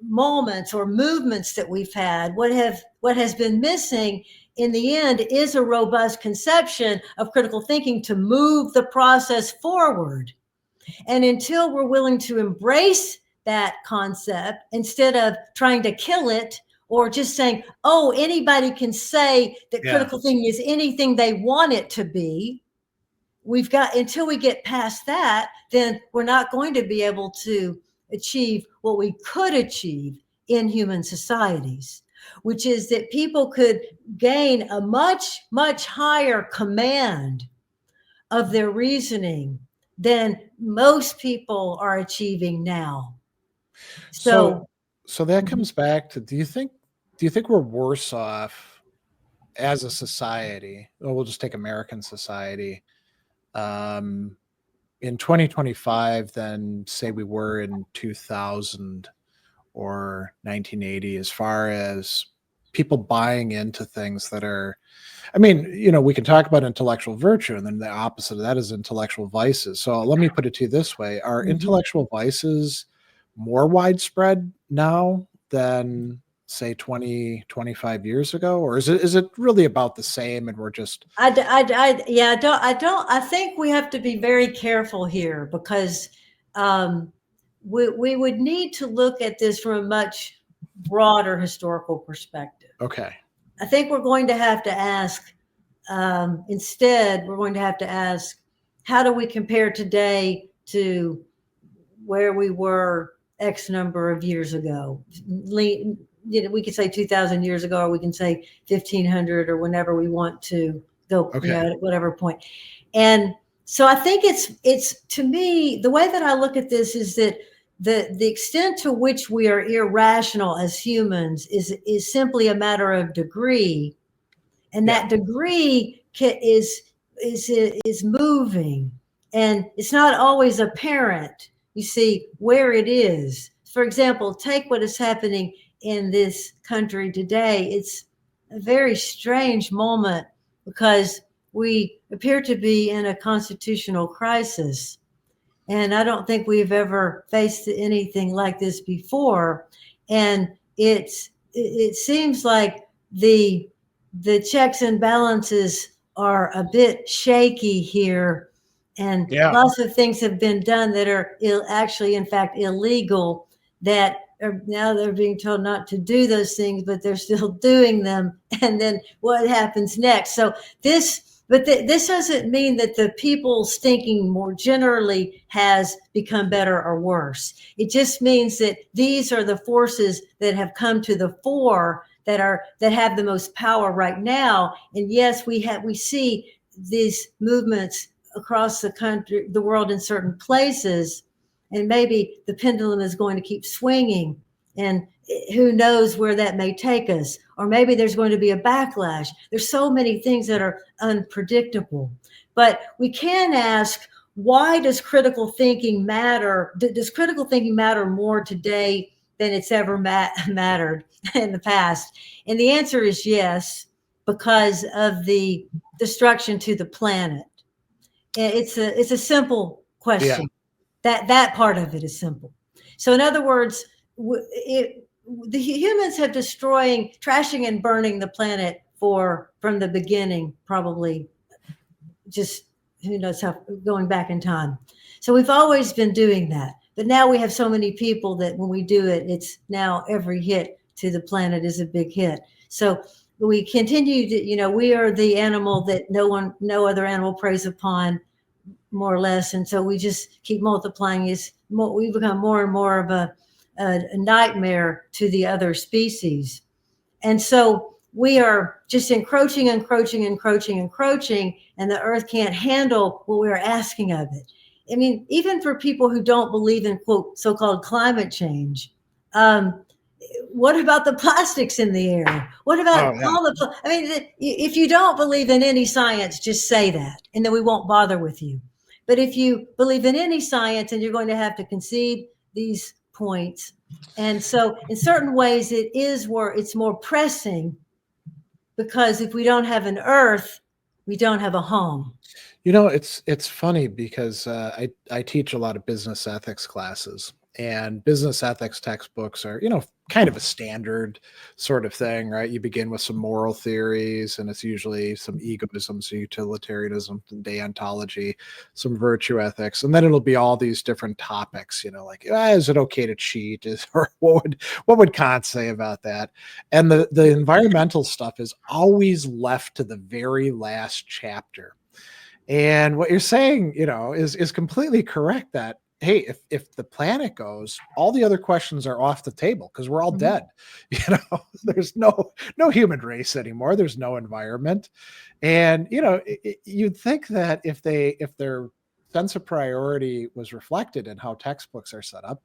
[SPEAKER 2] moments or movements that we've had, what has been missing in the end is a robust conception of critical thinking to move the process forward. And until we're willing to embrace that concept, instead of trying to kill it, or just saying, oh, anybody can say that
[SPEAKER 1] Yeah.
[SPEAKER 2] critical thinking is anything they want it to be, until we get past that, then we're not going to be able to achieve what we could achieve in human societies, which is that people could gain a much, much higher command of their reasoning than most people are achieving now.
[SPEAKER 1] So
[SPEAKER 2] So,
[SPEAKER 1] so that comes back to, do you think we're worse off as a society? Or we'll just take American society, in 2025 than say we were in 2000 or 1980, as far as people buying into things that are, I mean, we can talk about intellectual virtue, and then the opposite of that is intellectual vices. So let me put it to you this way. Are
[SPEAKER 2] Mhm.
[SPEAKER 1] intellectual vices more widespread now than say 20, 25 years ago? Or is it really about the same and we're just
[SPEAKER 2] Yeah, I think we have to be very careful here because um, we would need to look at this from a much broader historical perspective.
[SPEAKER 1] okay?
[SPEAKER 2] I think we're going to have to ask, instead, we're going to have to ask, how do we compare today to where we were X number of years ago? We could say 2,000 years ago, or we can say 1,500, or whenever we want to go,
[SPEAKER 1] Okay.
[SPEAKER 2] at whatever point. And so I think it's to me, the way that I look at this is that the extent to which we are irrational as humans is simply a matter of degree, and
[SPEAKER 1] Yeah.
[SPEAKER 2] that degree is moving, and it's not always apparent, you see, where it is. For example, take what is happening in this country today. It's a very strange moment because we appear to be in a constitutional crisis, and I don't think we've ever faced anything like this before. And it seems like the checks and balances are a bit shaky here, and
[SPEAKER 1] Yeah.
[SPEAKER 2] lots of things have been done that are actually, in fact, illegal. That are, now they're being told not to do those things, but they're still doing them. And then what happens next? So this doesn't mean that the people's thinking more generally has become better or worse. It just means that these are the forces that have come to the fore that have the most power right now. And yes, we see these movements across the country, the world, in certain places, and maybe the pendulum is going to keep swinging, and who knows where that may take us, or maybe there's going to be a backlash. There's so many things that are unpredictable, but we can ask, why does critical thinking matter? Does critical thinking matter more today than it's ever mattered in the past? And the answer is yes, because of the destruction to the planet. It's a simple
[SPEAKER 1] Yeah.
[SPEAKER 2] question. That part of it is simple. So in other words, the humans have destroying, trashing, and burning the planet from the beginning, probably, just who knows how, going back in time. So we've always been doing that, but now we have so many people that when we do it, it's now every hit to the planet is a big hit. So we continue to, we are the animal that no other animal preys upon, more or less. And so we just keep multiplying. We become more and more of a nightmare to the other species. And so we are just encroaching, encroaching, encroaching, encroaching, and the earth can't handle what we're asking of it. I mean, even for people who don't believe in, quote, so-called climate change, what about the plastics in the air? What about
[SPEAKER 1] Oh, yeah.
[SPEAKER 2] all I mean, if you don't believe in any science, just say that, and then we won't bother with you. But if you believe in any science, and you're going to have to concede these points. And so in certain ways, it is where it's more pressing, because if we don't have an earth, we don't have a home.
[SPEAKER 1] It's funny because I teach a lot of business ethics classes, and business ethics textbooks are kind of a standard sort of thing, right? You begin with some moral theories, and it's usually some egoism, some utilitarianism, some deontology, some virtue ethics, and then it'll be all these different topics, like is it okay to cheat? Or what would Kant say about that? And the environmental stuff is always left to the very last chapter. And what you're saying, is completely correct, that hey, if the planet goes, all the other questions are off the table because we're all
[SPEAKER 2] Mhm.
[SPEAKER 1] dead. There's no human race anymore. There's no environment. And you'd think that if their sense of priority was reflected in how textbooks are set up,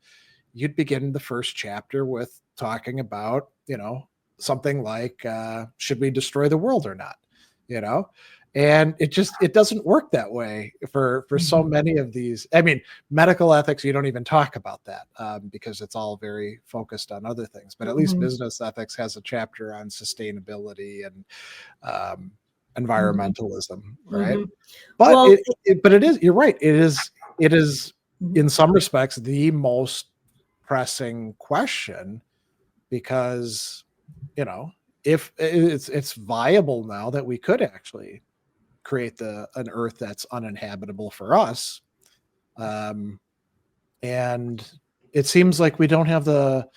[SPEAKER 1] you'd begin the first chapter with talking about, something like should we destroy the world or not? you know And it doesn't work that way for so
[SPEAKER 2] Mhm.
[SPEAKER 1] many of these. I mean, medical ethics, you don't even talk about that, because it's all very focused on other things. But at least
[SPEAKER 2] Mhm.
[SPEAKER 1] business ethics has a chapter on sustainability and um,
[SPEAKER 2] Mhm.
[SPEAKER 1] environmentalism, right?
[SPEAKER 2] Mhm.
[SPEAKER 1] But
[SPEAKER 2] Well,
[SPEAKER 1] but it is, you're right. It is
[SPEAKER 2] mhm.
[SPEAKER 1] in some respects the most pressing question, because, you know, if it's viable now that we could actually create an Earth that's uninhabitable for us, um, and it seems like we don't have the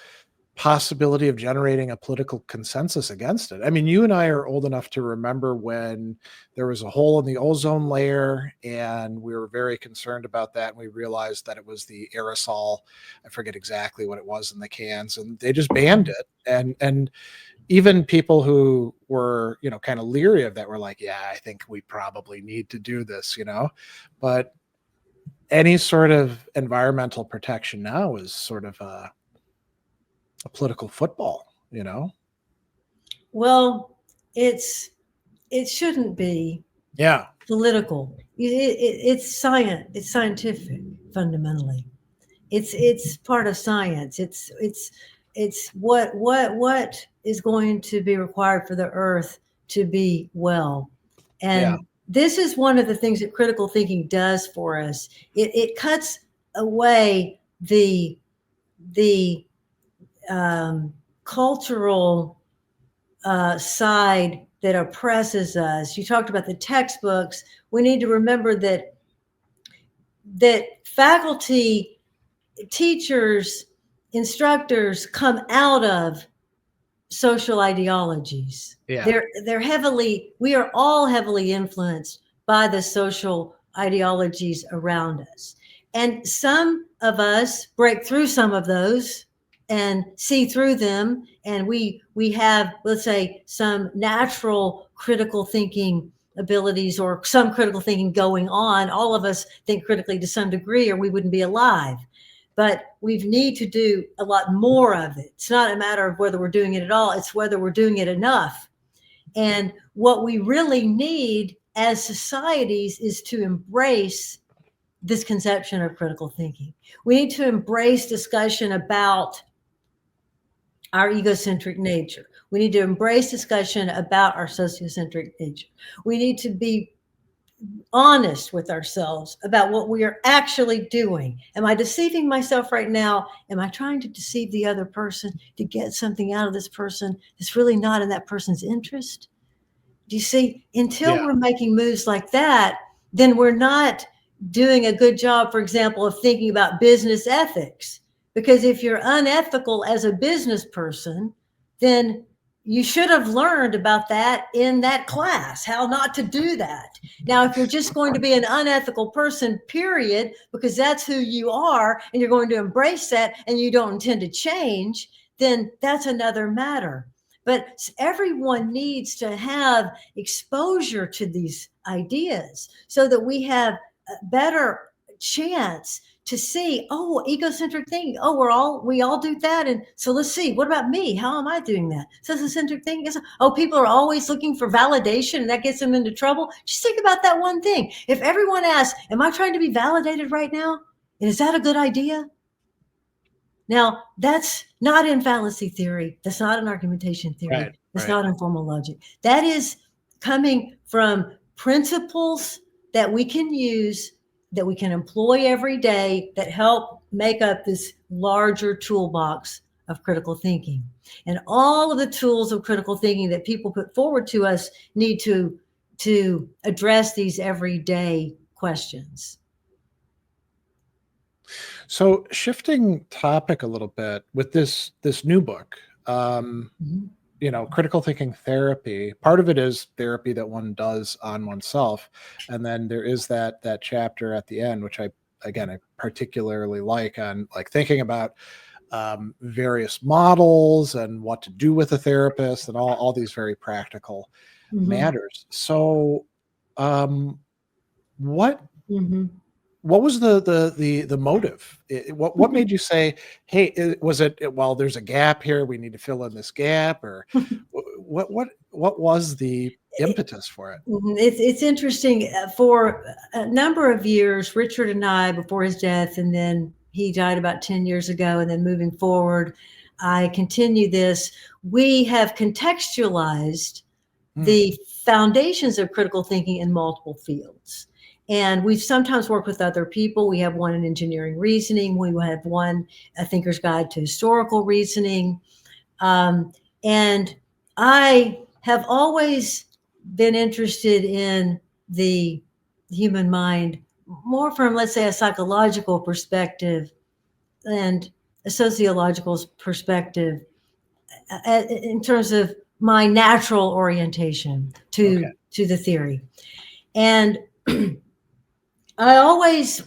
[SPEAKER 1] possibility of generating a political consensus against it. I mean, you and I are old enough to remember when there was a hole in the ozone layer, and we were very concerned about that. And we realized that it was the aerosol. I forget exactly what it was in the cans, and they just banned it. And even people who were, kind of leery of that were like, yeah, I think we probably need to do this. But any sort of environmental protection now is sort of a political football.
[SPEAKER 2] well, it's it shouldn't be
[SPEAKER 1] Yeah.
[SPEAKER 2] political. It's science. It's scientific fundamentally. It's part of science. It's what is going to be required for the Earth to be well,
[SPEAKER 1] Yeah.
[SPEAKER 2] and this is one of the things that critical thinking does for us. It cuts away the cultural side that oppresses us. You talked about the textbooks. We need to remember that faculty, teachers, instructors come out of social ideologies.
[SPEAKER 1] Yeah.
[SPEAKER 2] They're heavily, we are all heavily influenced by the social ideologies around us. And some of us break through some of those and see through them, and we have, let's say, some natural critical thinking abilities or some critical thinking going on. All of us think critically to some degree or we wouldn't be alive, but we need to do a lot more of it. It's not a matter of whether we're doing it at all, it's whether we're doing it enough. And what we really need as societies is to embrace this conception of critical thinking. We need to embrace discussion about our egocentric nature. We need to embrace discussion about our sociocentric nature. We need to be honest with ourselves about what we are actually doing. Am I deceiving myself right now? Am I trying to deceive the other person to get something out of this person that's really not in that person's interest? Do you see? Until
[SPEAKER 1] Yeah.
[SPEAKER 2] we're making moves like that, then we're not doing a good job, for example, of thinking about business ethics. Because if you're unethical as a business person, then you should have learned about that in that class, how not to do that. Now, if you're just going to be an unethical person, period, because that's who you are, and you're going to embrace that and you don't intend to change, then that's another matter. But everyone needs to have exposure to these ideas so that we have a better chance to see, oh, egocentric thing. Oh, we all do that. And so let's see, what about me? How am I doing that? Sociocentric thing is, oh, people are always looking for validation and that gets them into trouble. Just think about that one thing. If everyone asks, am I trying to be validated right now? And is that a good idea? Now, that's not in fallacy theory. That's not in argumentation
[SPEAKER 1] Right.
[SPEAKER 2] theory. That's
[SPEAKER 1] Right.
[SPEAKER 2] not in formal logic. That is coming from principles that we can use, that we can employ every day, that help make up this larger toolbox of critical thinking. And all of the tools of critical thinking that people put forward to us need to address these everyday questions.
[SPEAKER 1] So shifting topic a little bit with this new book, um,
[SPEAKER 2] Mhm.
[SPEAKER 1] critical thinking therapy. Part of it is therapy that one does on oneself, and then there is that chapter at the end, which I particularly like, on like thinking about various models and what to do with a therapist and all these very practical
[SPEAKER 2] Mhm.
[SPEAKER 1] matters. So, um, what
[SPEAKER 2] Mhm.
[SPEAKER 1] what was the motive? What made you say, "Hey," was it, "Well, there's a gap here. We need to fill in this gap," or what was the impetus for it?
[SPEAKER 2] It's interesting. For a number of years, Richard and I, before his death, and then he died about 10 years ago, and then moving forward, I continue this. We have contextualized the foundations of critical thinking in multiple fields. And we've sometimes worked with other people. We have one in engineering reasoning. We have one, A Thinker's Guide to Historical Reasoning. And I have always been interested in the human mind more from, let's say, a psychological perspective and a sociological perspective in terms of my natural orientation to the theory. And I always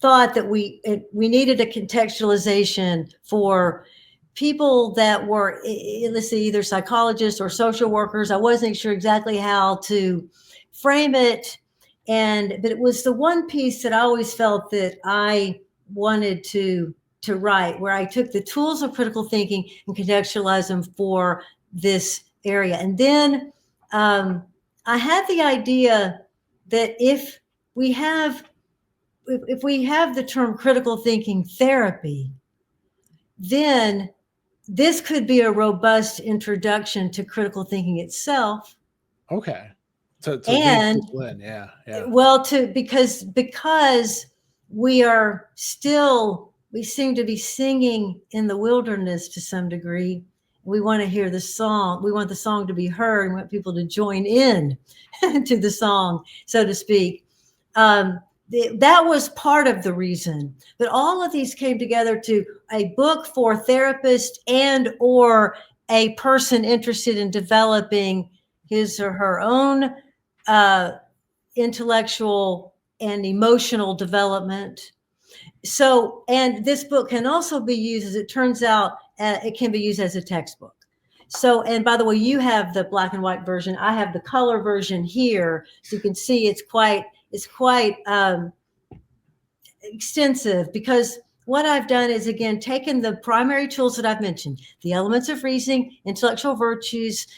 [SPEAKER 2] thought that we needed a contextualization for people that were, let's say, either psychologists or social workers. I wasn't sure exactly how to frame it. But it was the one piece that I always felt that I wanted to write, where I took the tools of critical thinking and contextualized them for this area. And then I had the idea that if we have the term critical thinking therapy, then this could be a robust introduction to critical thinking itself.
[SPEAKER 1] Okay. To
[SPEAKER 2] and
[SPEAKER 1] lead people in. Yeah.
[SPEAKER 2] Well, because we seem to be singing in the wilderness to some degree. We want to hear the song. We want the song to be heard. We want people to join in to the song, so to speak. That was part of the reason. But all of these came together to a book for therapists and or a person interested in developing his or her own intellectual and emotional development. So, and this book can also be used, as it turns out, it can be used as a textbook. So, and by the way, you have the black and white version. I have the color version here. So you can see it's quite extensive, because what I've done is, again, taken the primary tools that I've mentioned, the elements of reasoning, intellectual virtues,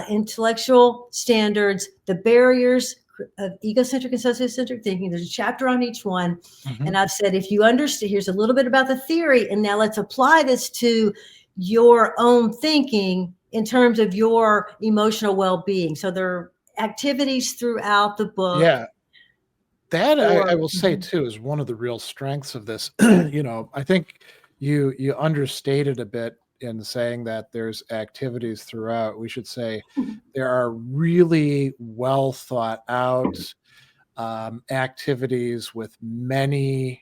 [SPEAKER 2] intellectual standards, the barriers of egocentric and sociocentric thinking. There's a chapter on each one. And I've said, if you understand, here's a little bit about the theory, and now let's apply this to your own thinking in terms of your emotional well-being. So there are activities throughout the book.
[SPEAKER 1] Yeah. That I will say too is one of the real strengths of this. I think you understated a bit in saying that there's activities throughout. We should say there are really well thought out activities with many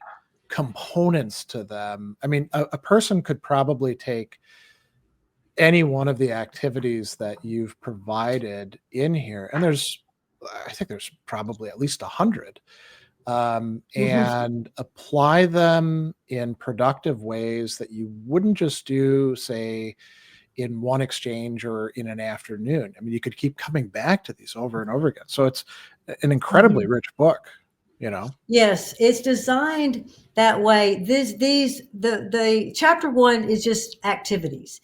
[SPEAKER 1] components to them. I mean, a person could probably take any one of the activities that you've provided in here, and I think there's probably at least 100, and apply them in productive ways that you wouldn't just do, say, in one exchange or in an afternoon. I mean, you could keep coming back to these over and over again. So it's an incredibly rich book,
[SPEAKER 2] Yes, it's designed that way. The chapter 1 is just activities.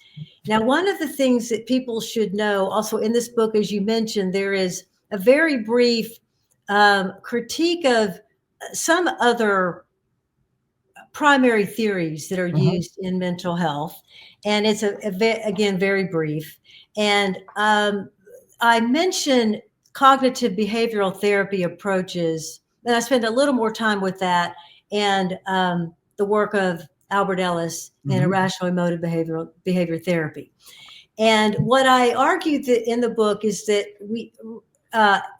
[SPEAKER 2] Now, one of the things that people should know also in this book, as you mentioned, there is a very brief critique of some other primary theories that are used in mental health. And it's again, very brief. And I mentioned cognitive behavioral therapy approaches, and I spend a little more time with that, and the work of Albert Ellis in irrational emotive behavior therapy. And what I argued in the book is that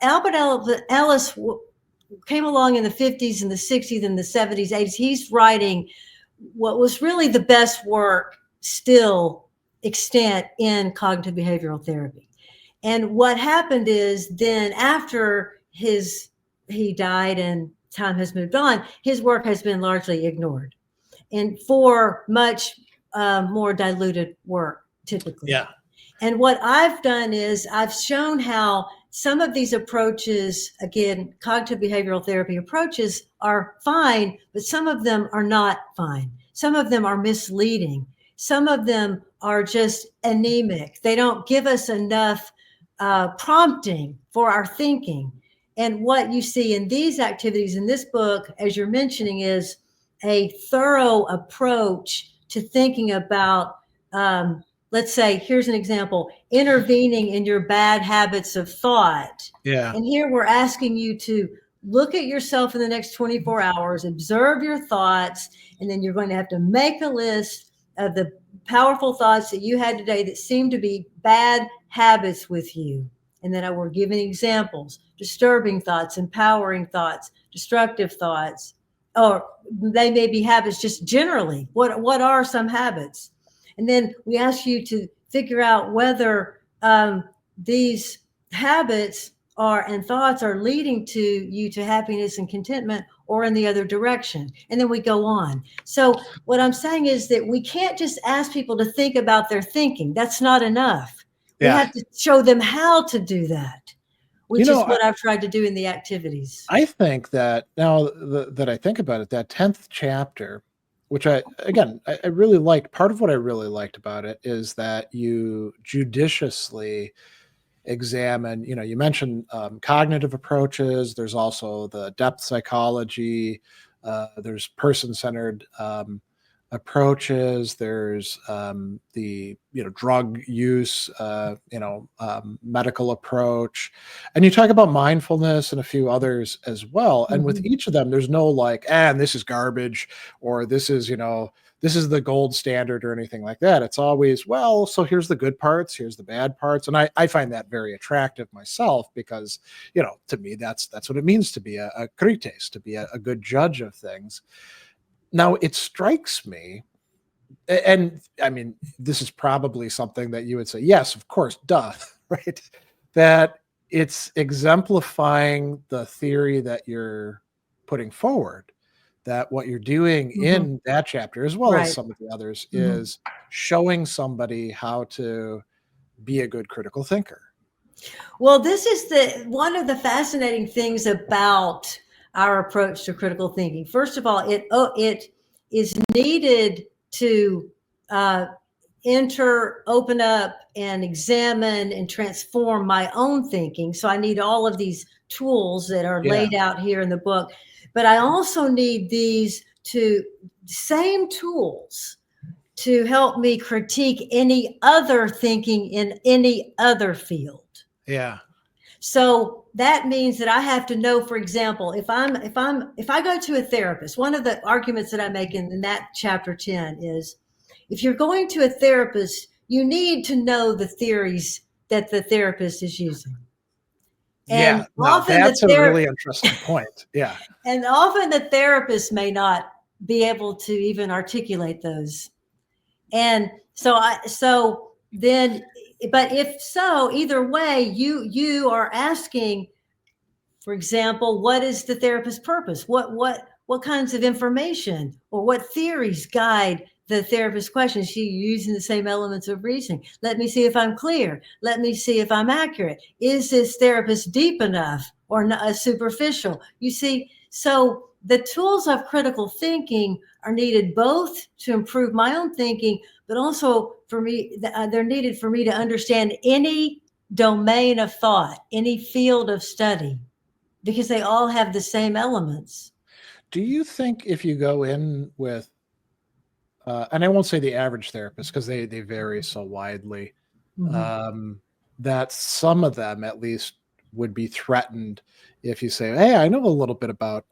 [SPEAKER 2] Albert Ellis came along in the 50s and the 60s and the 70s, 80s. He's writing what was really the best work still extant in cognitive behavioral therapy. And what happened is then after he died and time has moved on, his work has been largely ignored and for much more diluted work typically.
[SPEAKER 1] Yeah.
[SPEAKER 2] And what I've done is I've shown how some of these approaches, again, cognitive behavioral therapy approaches, are fine, but some of them are not fine. Some of them are misleading. Some of them are just anemic. They don't give us enough prompting for our thinking. And what you see in these activities in this book, as you're mentioning, is a thorough approach to thinking about, let's say, here's an example, intervening in your bad habits of thought.
[SPEAKER 1] Yeah.
[SPEAKER 2] And here we're asking you to look at yourself in the next 24 hours, observe your thoughts, and then you're going to have to make a list of the powerful thoughts that you had today that seem to be bad habits with you. And then we're giving examples: disturbing thoughts, empowering thoughts, destructive thoughts, or they may be habits just generally. What are some habits? And then we ask you to figure out whether these habits and thoughts are leading to you to happiness and contentment, or in the other direction. And then we go on. So what I'm saying is that we can't just ask people to think about their thinking. That's not enough. We
[SPEAKER 1] Yeah.
[SPEAKER 2] have to show them how to do that, which
[SPEAKER 1] You know,
[SPEAKER 2] is what I've tried to do in the activities.
[SPEAKER 1] I think that now that I think about it, that 10th chapter, which I really liked, part of what I really liked about it is that you judiciously examine, you mentioned cognitive approaches. There's also the depth psychology. There's person-centered approaches. There's the drug use, medical approach, and you talk about mindfulness and a few others as well. And with each of them, there's no like, and this is garbage, or this is this is the gold standard or anything like that. It's always, well, so here's the good parts, here's the bad parts. And I find that very attractive myself because, to me, that's what it means to be a crites, to be a good judge of things. Now, it strikes me, and I mean, this is probably something that you would say, yes, of course, duh, right? That it's exemplifying the theory that you're putting forward, that what you're doing in that chapter, as well as
[SPEAKER 2] Right.
[SPEAKER 1] some of the others, is showing somebody how to be a good critical thinker.
[SPEAKER 2] Well, this is one of the fascinating things about our approach to critical thinking. First of all, it is needed to open up and examine and transform my own thinking. So I need all of these tools that are laid out here in the book, but I also need these same tools to help me critique any other thinking in any other field.
[SPEAKER 1] Yeah.
[SPEAKER 2] So that means that I have to know, for example, if I go to a therapist, one of the arguments that I make in that chapter 10 is, if you're going to a therapist, you need to know the theories that the therapist is using.
[SPEAKER 1] And often that's a really interesting point. Yeah.
[SPEAKER 2] And often the therapist may not be able to even articulate those. And but if so, either way, you are asking, for example, what is the therapist's purpose? What kinds of information or what theories guide the therapist's questions? She using the same elements of reasoning. Let me see if I'm clear. Let me see if I'm accurate. Is this therapist deep enough or not, superficial? You see, so the tools of critical thinking are needed both to improve my own thinking, but also for me, they're needed for me to understand any domain of thought, any field of study, because they all have the same elements.
[SPEAKER 1] Do you think if you go in with, and I won't say the average therapist because they vary so widely, that some of them at least would be threatened if you say, hey, I know a little bit about,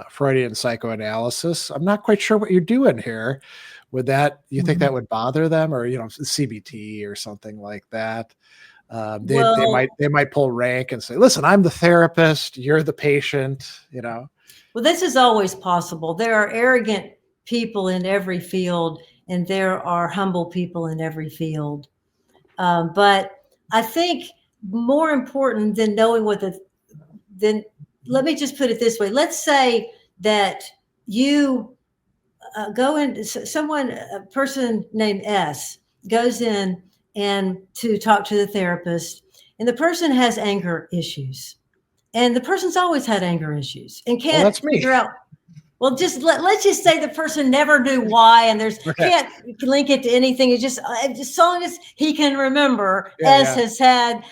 [SPEAKER 1] Freudian psychoanalysis. I'm not quite sure what you're doing here. Would that, you think that would bother them, or, CBT or something like that? They might pull rank and say, listen, I'm the therapist, you're the patient, Well,
[SPEAKER 2] this is always possible. There are arrogant people in every field, and there are humble people in every field. But I think more important than knowing let me just put it this way. Let's say that you go in, a person named S goes in and to talk to the therapist, and the person has anger issues, and the person's always had anger issues and can't figure out. Well, let's just say the person never knew why, and there's
[SPEAKER 1] Okay.
[SPEAKER 2] can't link it to anything. It's just as long as he can remember,
[SPEAKER 1] Yeah,
[SPEAKER 2] S
[SPEAKER 1] yeah.
[SPEAKER 2] has had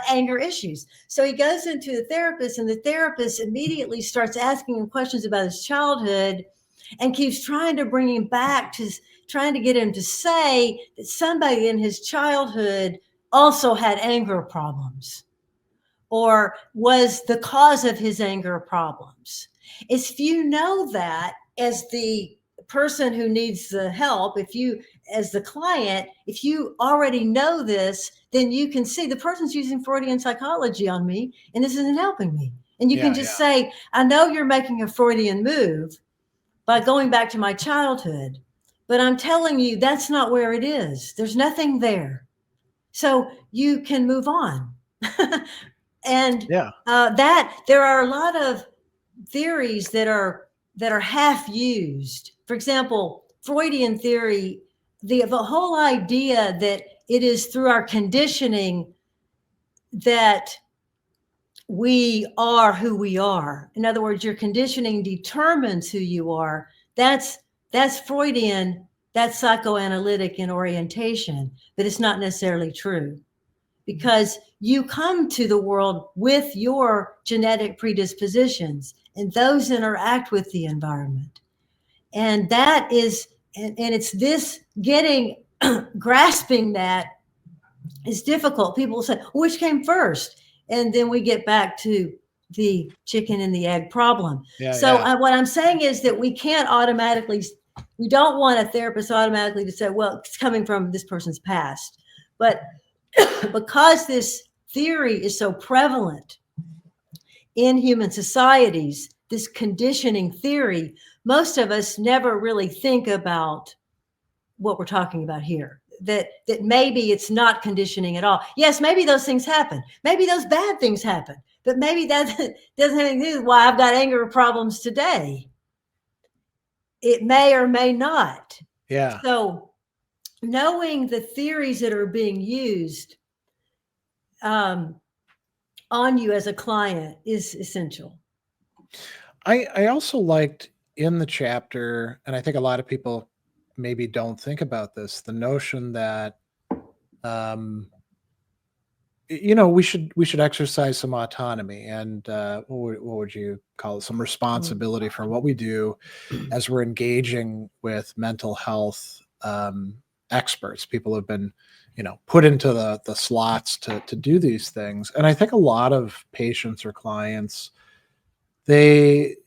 [SPEAKER 2] anger issues. So he goes into the therapist, and the therapist immediately starts asking him questions about his childhood, and keeps trying to bring him back to trying to get him to say that somebody in his childhood also had anger problems or was the cause of his anger problems. If you know that as the person who needs the help, if you, as the client, if you already know this, then you can see the person's using Freudian psychology on me and this isn't helping me. And you can just say, I know you're making a Freudian move by going back to my childhood, but I'm telling you that's not where it is. There's nothing there. So you can move on. And
[SPEAKER 1] Yeah.
[SPEAKER 2] that there are a lot of theories that are half used. For example, Freudian theory, the whole idea that it is through our conditioning that we are who we are. In other words, your conditioning determines who you are. That's Freudian, that's psychoanalytic in orientation, but it's not necessarily true, because you come to the world with your genetic predispositions, and those interact with the environment. And that is, and it's this getting, grasping that is difficult. People say, which came first? And then we get back to the chicken and the egg problem. What I'm saying is that we can't automatically, we don't want a therapist automatically to say, well, it's coming from this person's past. But because this theory is so prevalent in human societies, this conditioning theory, most of us never really think about what we're talking about here. That maybe it's not conditioning at all. Yes, maybe those things happen. Maybe those bad things happen. But maybe that doesn't have anything to do with why I've got anger problems today. It may or may not.
[SPEAKER 1] Yeah.
[SPEAKER 2] So knowing the theories that are being used on you as a client is essential.
[SPEAKER 1] I also liked in the chapter, and I think a lot of people maybe don't think about this, the notion that we should exercise some autonomy and what would you call it, some responsibility for what we do as we're engaging with mental health experts. People have been put into the slots to do these things, and I think a lot of patients or clients, they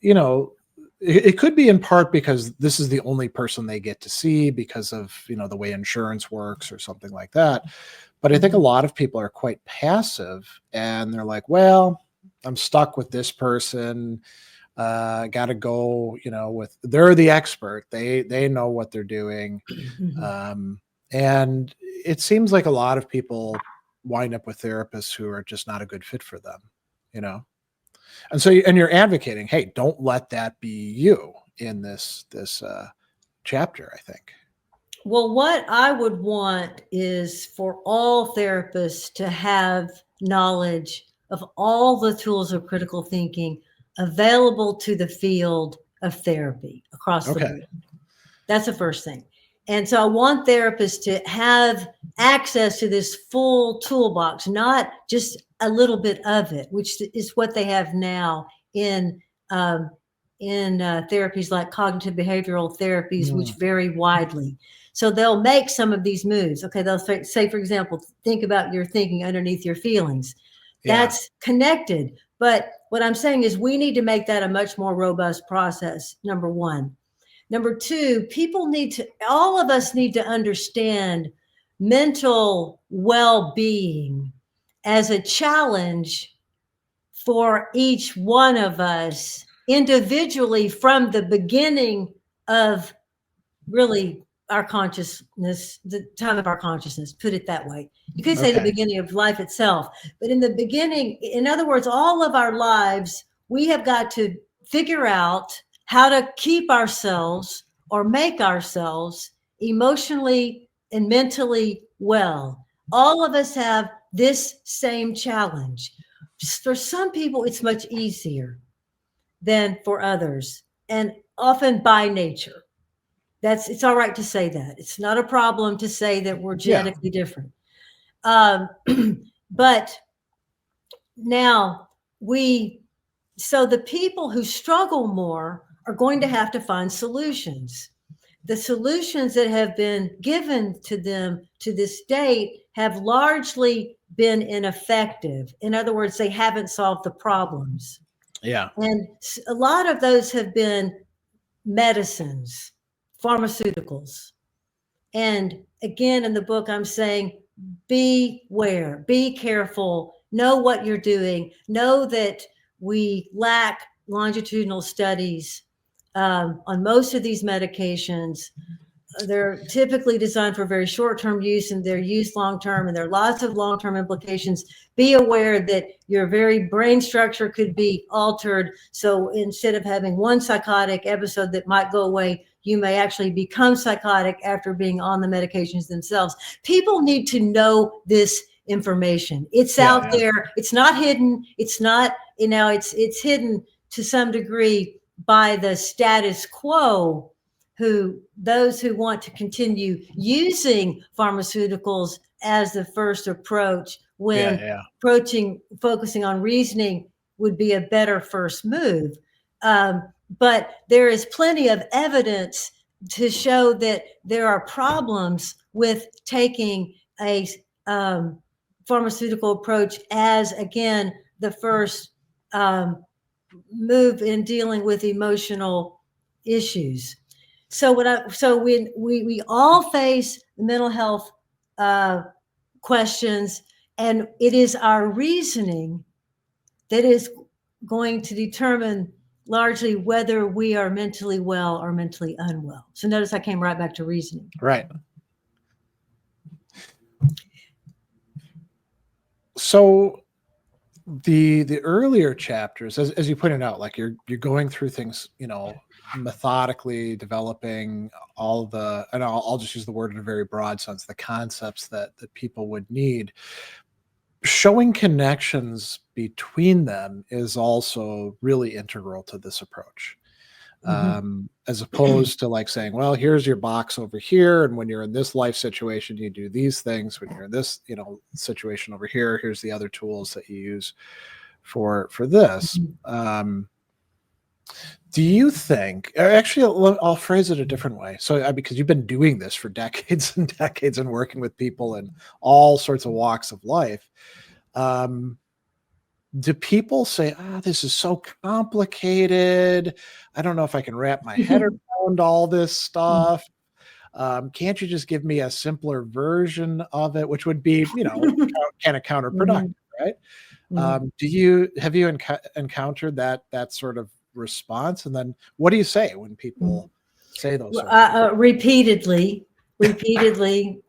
[SPEAKER 1] it could be in part because this is the only person they get to see because of the way insurance works or something like that. But I think a lot of people are quite passive, and they're like, well, I'm stuck with this person. Got to go, with, they're the expert. They know what they're doing. And it seems like a lot of people wind up with therapists who are just not a good fit for them, And so, and you're advocating, hey, don't let that be you in this chapter, I think.
[SPEAKER 2] Well, what I would want is for all therapists to have knowledge of all the tools of critical thinking available to the field of therapy across the board. That's the first thing. And so I want therapists to have access to this full toolbox, not just a little bit of it, which is what they have now in therapies like cognitive behavioral therapies, which vary widely. So they'll make some of these moves. Okay, they'll say, for example, think about your thinking underneath your feelings. That's connected. But what I'm saying is we need to make that a much more robust process, number one. Number two, all of us need to understand mental well-being as a challenge for each one of us individually from the beginning of really our consciousness, the time of our consciousness, put it that way. You could say the beginning of life itself, but in the beginning, in other words, all of our lives, we have got to figure out how to keep ourselves or make ourselves emotionally and mentally well. All of us have this same challenge. For some people, it's much easier than for others. And often by nature. It's all right to say that. It's not a problem to say that we're genetically different. But now so the people who struggle more are going to have to find solutions. The solutions that have been given to them to this date have largely been ineffective. In other words, they haven't solved the problems.
[SPEAKER 1] Yeah.
[SPEAKER 2] And a lot of those have been medicines, pharmaceuticals. And again, in the book, I'm saying, beware, be careful, know what you're doing, know that we lack longitudinal studies on most of these medications. They're typically designed for very short-term use, and they're used long-term, and there are lots of long-term implications. Be aware that your very brain structure could be altered. So instead of having one psychotic episode that might go away, you may actually become psychotic after being on the medications themselves. People need to know this information. It's out there. It's not hidden. It's not, it's hidden to some degree by the status quo, those who want to continue using pharmaceuticals as the first approach when focusing on reasoning would be a better first move. But there is plenty of evidence to show that there are problems with taking a pharmaceutical approach as, again, the first move in dealing with emotional issues. So when we all face mental health questions, and it is our reasoning that is going to determine largely whether we are mentally well or mentally unwell. So notice I came right back to reasoning.
[SPEAKER 1] Right. So the earlier chapters, as you pointed out, like you're going through things, methodically developing all the, and I'll just use the word in a very broad sense, the concepts that people would need. Showing connections between them is also really integral to this approach. As opposed to like saying, well, here's your box over here, and when you're in this life situation, you do these things. When you're in this, situation over here, here's the other tools that you use for this. Do you think, actually, I'll phrase it a different way. So, because you've been doing this for decades and decades and working with people in all sorts of walks of life, do people say, this is so complicated, I don't know if I can wrap my head around all this stuff? Can't you just give me a simpler version of it, which would be, kind of counterproductive, right? Have you encountered that sort of response? And then what do you say when people say those sorts of things?
[SPEAKER 2] Repeatedly,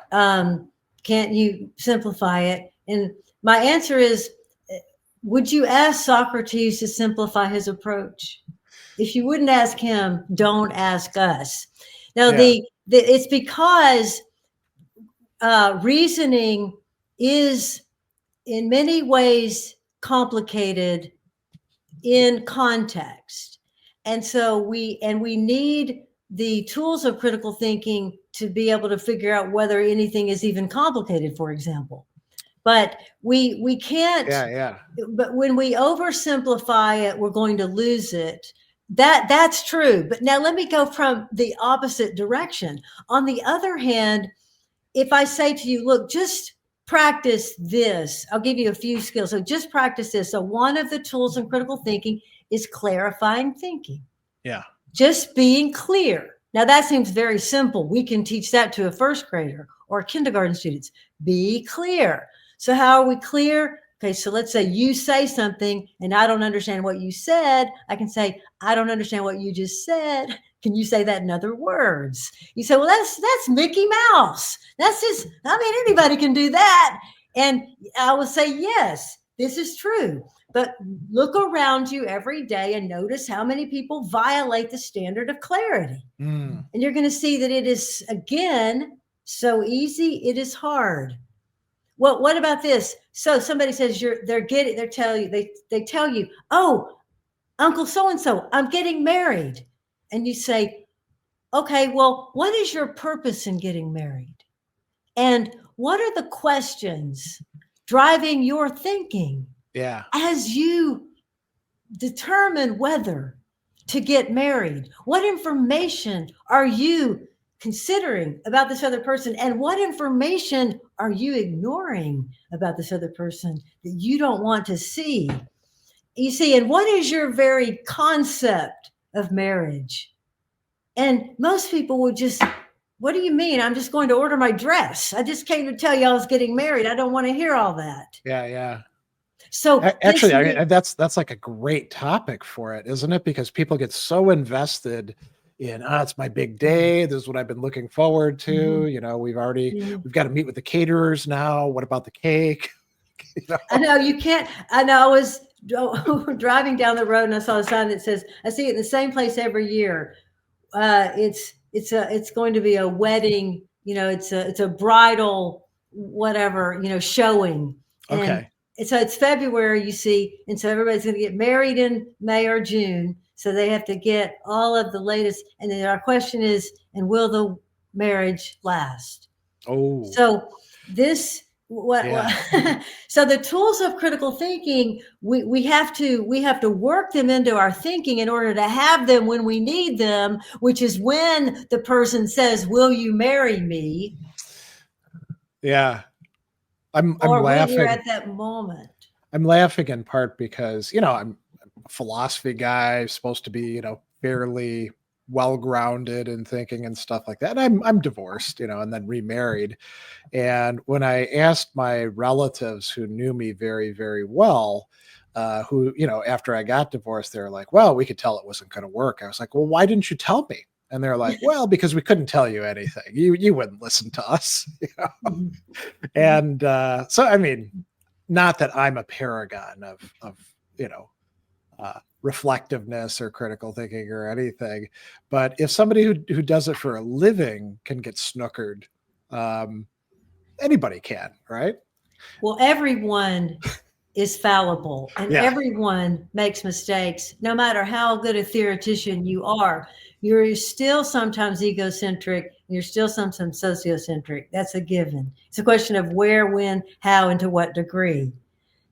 [SPEAKER 2] can't you simplify it? And my answer is, would you ask Socrates to simplify his approach? If you wouldn't ask him, don't ask us. Now, it's because reasoning is in many ways complicated in context. And so we need the tools of critical thinking to be able to figure out whether anything is even complicated, for example. But we can't. But when we oversimplify it, we're going to lose it. That's true. But now let me go from the opposite direction. On the other hand, if I say to you, look, just practice this, I'll give you a few skills. So just practice this. So one of the tools in critical thinking is clarifying thinking.
[SPEAKER 1] Yeah.
[SPEAKER 2] Just being clear. Now that seems very simple. We can teach that to a first grader or kindergarten students. Be clear. So how are we clear? Okay, so let's say you say something and I don't understand what you said. I can say, I don't understand what you just said. Can you say that in other words? You say, well, that's Mickey Mouse. That's just, anybody can do that. And I will say, yes, this is true. But look around you every day and notice how many people violate the standard of clarity. And you're going to see that it is, again, so easy, it is hard. Well, what about this? So somebody says they tell you, oh, Uncle so-and-so, I'm getting married. and you say, okay, well, what is your purpose in getting married? And what are the questions driving your thinking
[SPEAKER 1] Yeah.
[SPEAKER 2] as you determine whether to get married? What information are you considering about this other person? And what information are you ignoring about this other person that you don't want to see? You see, and what is your very concept of marriage? And most people would just, what do you mean? I'm just going to order my dress. I just came to tell you I was getting married. I don't want to hear all that.
[SPEAKER 1] Yeah. Yeah.
[SPEAKER 2] So this
[SPEAKER 1] Actually, I mean, that's like a great topic for it, isn't it? Because people get so invested in, it's my big day. This is what I've been looking forward to. You know, we've got to meet with the caterers now. What about the cake? You know?
[SPEAKER 2] I know you can't. I know I was driving down the road and I saw a sign that says, I see it in the same place every year. It's going to be a wedding, it's a bridal, whatever, showing. And
[SPEAKER 1] Okay.
[SPEAKER 2] so it's February, you see, and so everybody's going to get married in May or June. So they have to get all of the latest. And then our question is, and will the marriage last?
[SPEAKER 1] Oh.
[SPEAKER 2] So this, so the tools of critical thinking, we have to work them into our thinking in order to have them when we need them, which is when the person says, will you marry me?
[SPEAKER 1] Yeah. I'm
[SPEAKER 2] or when you're
[SPEAKER 1] laughing.
[SPEAKER 2] at that moment.
[SPEAKER 1] I'm laughing in part because, I'm a philosophy guy, supposed to be, fairly well-grounded in thinking and stuff like that. And I'm divorced, and then remarried. And when I asked my relatives who knew me very, very well, who, after I got divorced, they were like, well, we could tell it wasn't going to work. I was like, well, why didn't you tell me? And they're like, well, because we couldn't tell you anything. You wouldn't listen to us.
[SPEAKER 2] Mm-hmm.
[SPEAKER 1] And so, I mean, not that I'm a paragon of reflectiveness or critical thinking or anything, but if somebody who does it for a living can get snookered, anybody can, right?
[SPEAKER 2] Well, everyone is fallible and
[SPEAKER 1] Yeah.
[SPEAKER 2] everyone makes mistakes. No matter how good a theoretician you are, you're still sometimes egocentric. You're still sometimes sociocentric. That's a given. It's a question of where, when, how, and to what degree.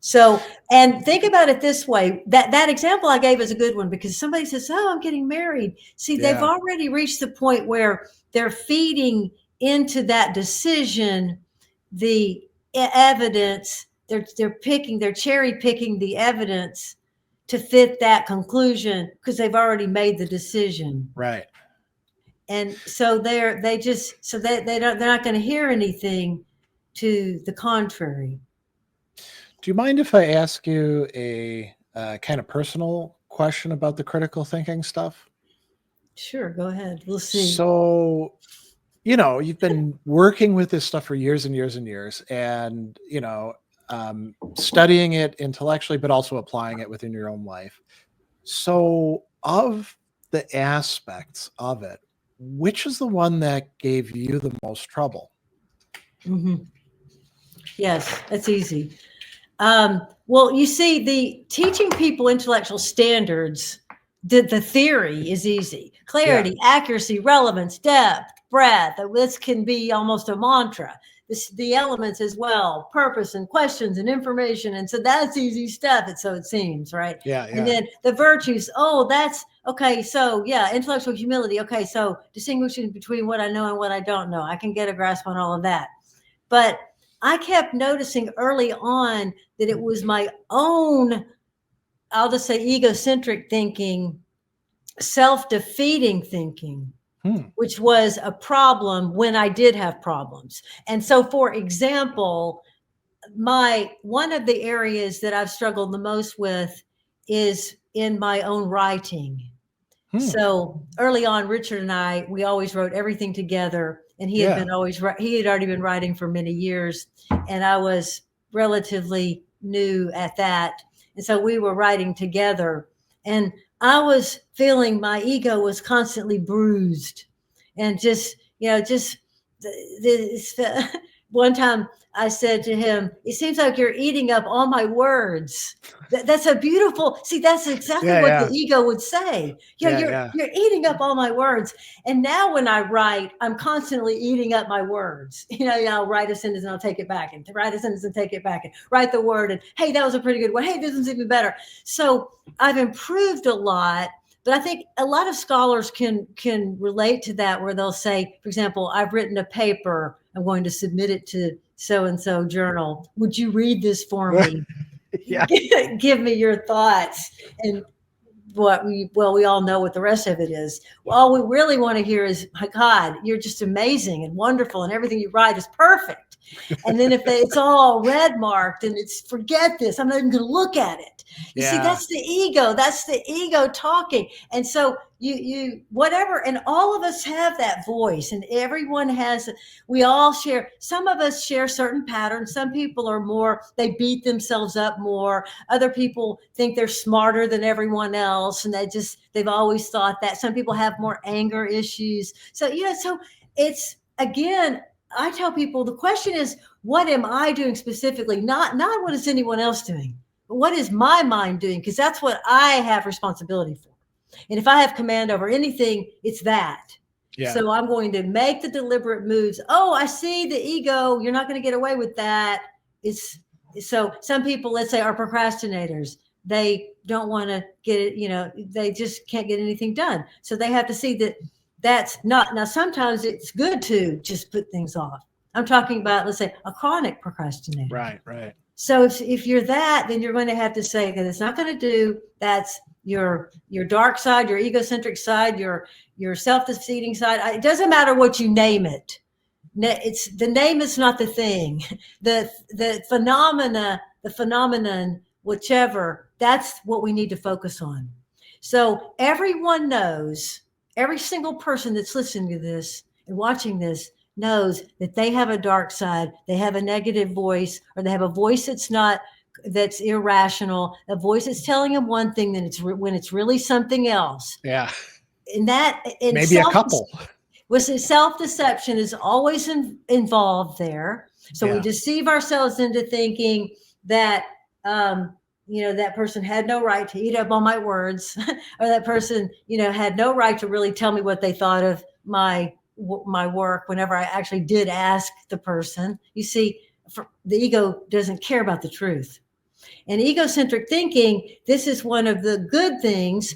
[SPEAKER 2] So, and think about it this way, that example I gave is a good one because somebody says, oh, I'm getting married. See, they've already reached the point where they're feeding into that decision the evidence. They're cherry picking the evidence to fit that conclusion because they've already made the decision.
[SPEAKER 1] Right.
[SPEAKER 2] And so they're not going to hear anything to the contrary.
[SPEAKER 1] Do you mind if I ask you a kind of personal question about the critical thinking stuff?
[SPEAKER 2] Sure, go ahead. We'll see.
[SPEAKER 1] So, you've been working with this stuff for years and years and years, and, studying it intellectually, but also applying it within your own life. So, of the aspects of it, which is the one that gave you the most trouble?
[SPEAKER 2] Mm-hmm. Yes, that's easy. Well, you see, the teaching people intellectual standards, the theory is easy. Clarity, accuracy, relevance, depth, breadth. This can be almost a mantra. The elements as well, purpose and questions and information. And so that's easy stuff. So it seems, right?
[SPEAKER 1] Yeah.
[SPEAKER 2] And then the virtues. Oh, that's okay. So intellectual humility. Okay. So distinguishing between what I know and what I don't know. I can get a grasp on all of that. But I kept noticing early on that it was my own, I'll just say egocentric thinking, self-defeating thinking, which was a problem when I did have problems. And so, for example, one of the areas that I've struggled the most with is in my own writing. So early on, Richard and I, we always wrote everything together. And he had already been writing for many years, and I was relatively new at that. And so we were writing together, and I was feeling my ego was constantly bruised, and just one time I said to him, it seems like you're eating up all my words. That's a beautiful, see, that's exactly what the ego would say. Yeah, you're eating up all my words. And now when I write, I'm constantly eating up my words. I'll write a sentence and I'll take it back, and write a sentence and take it back, and write the word. And hey, that was a pretty good one. Hey, this one's even better. So I've improved a lot. But I think a lot of scholars can relate to that, where they'll say, for example, I've written a paper, I'm going to submit it to so-and-so journal. Would you read this for me?
[SPEAKER 1] Yeah.
[SPEAKER 2] Give me your thoughts. And we all know what the rest of it is. Well, all we really want to hear is, my God, you're just amazing and wonderful, and everything you write is perfect. And then if it's all red marked and it's, forget this, I'm not even going to look at it. You see, that's the ego. That's the ego talking. And so you whatever, and all of us have that voice, and everyone has, we all share. Some of us share certain patterns. Some people are more, they beat themselves up more. Other people think they're smarter than everyone else, and they've always thought that. Some people have more anger issues. So, so it's, again, I tell people the question is, what am I doing specifically? Not what is anyone else doing, but what is my mind doing? Because that's what I have responsibility for. And if I have command over anything, it's that. Yeah. So I'm going to make the deliberate moves. Oh, I see the ego. You're not going to get away with that. So some people, let's say, are procrastinators. They don't want to get it, they just can't get anything done. So they have to see that that's not, now sometimes it's good to just put things off. I'm talking about, let's say, a chronic procrastinator.
[SPEAKER 1] Right.
[SPEAKER 2] So if you're that, then you're going to have to say that it's not going to do, that's your dark side, your egocentric side, your self-defeating side. It doesn't matter what you name it. It's the name is not the thing. The phenomenon, whichever, that's what we need to focus on. So everyone knows, every single person that's listening to this and watching this knows that they have a dark side. They have a negative voice, or they have a voice that's irrational, a voice that's telling them one thing, then when it's really something else.
[SPEAKER 1] Yeah.
[SPEAKER 2] And
[SPEAKER 1] maybe a couple.
[SPEAKER 2] Self-deception is always involved there. So we deceive ourselves into thinking that, that person had no right to eat up all my words, or that person, had no right to really tell me what they thought of my work whenever I actually did ask the person. You see, the ego doesn't care about the truth. And egocentric thinking, this is one of the good things.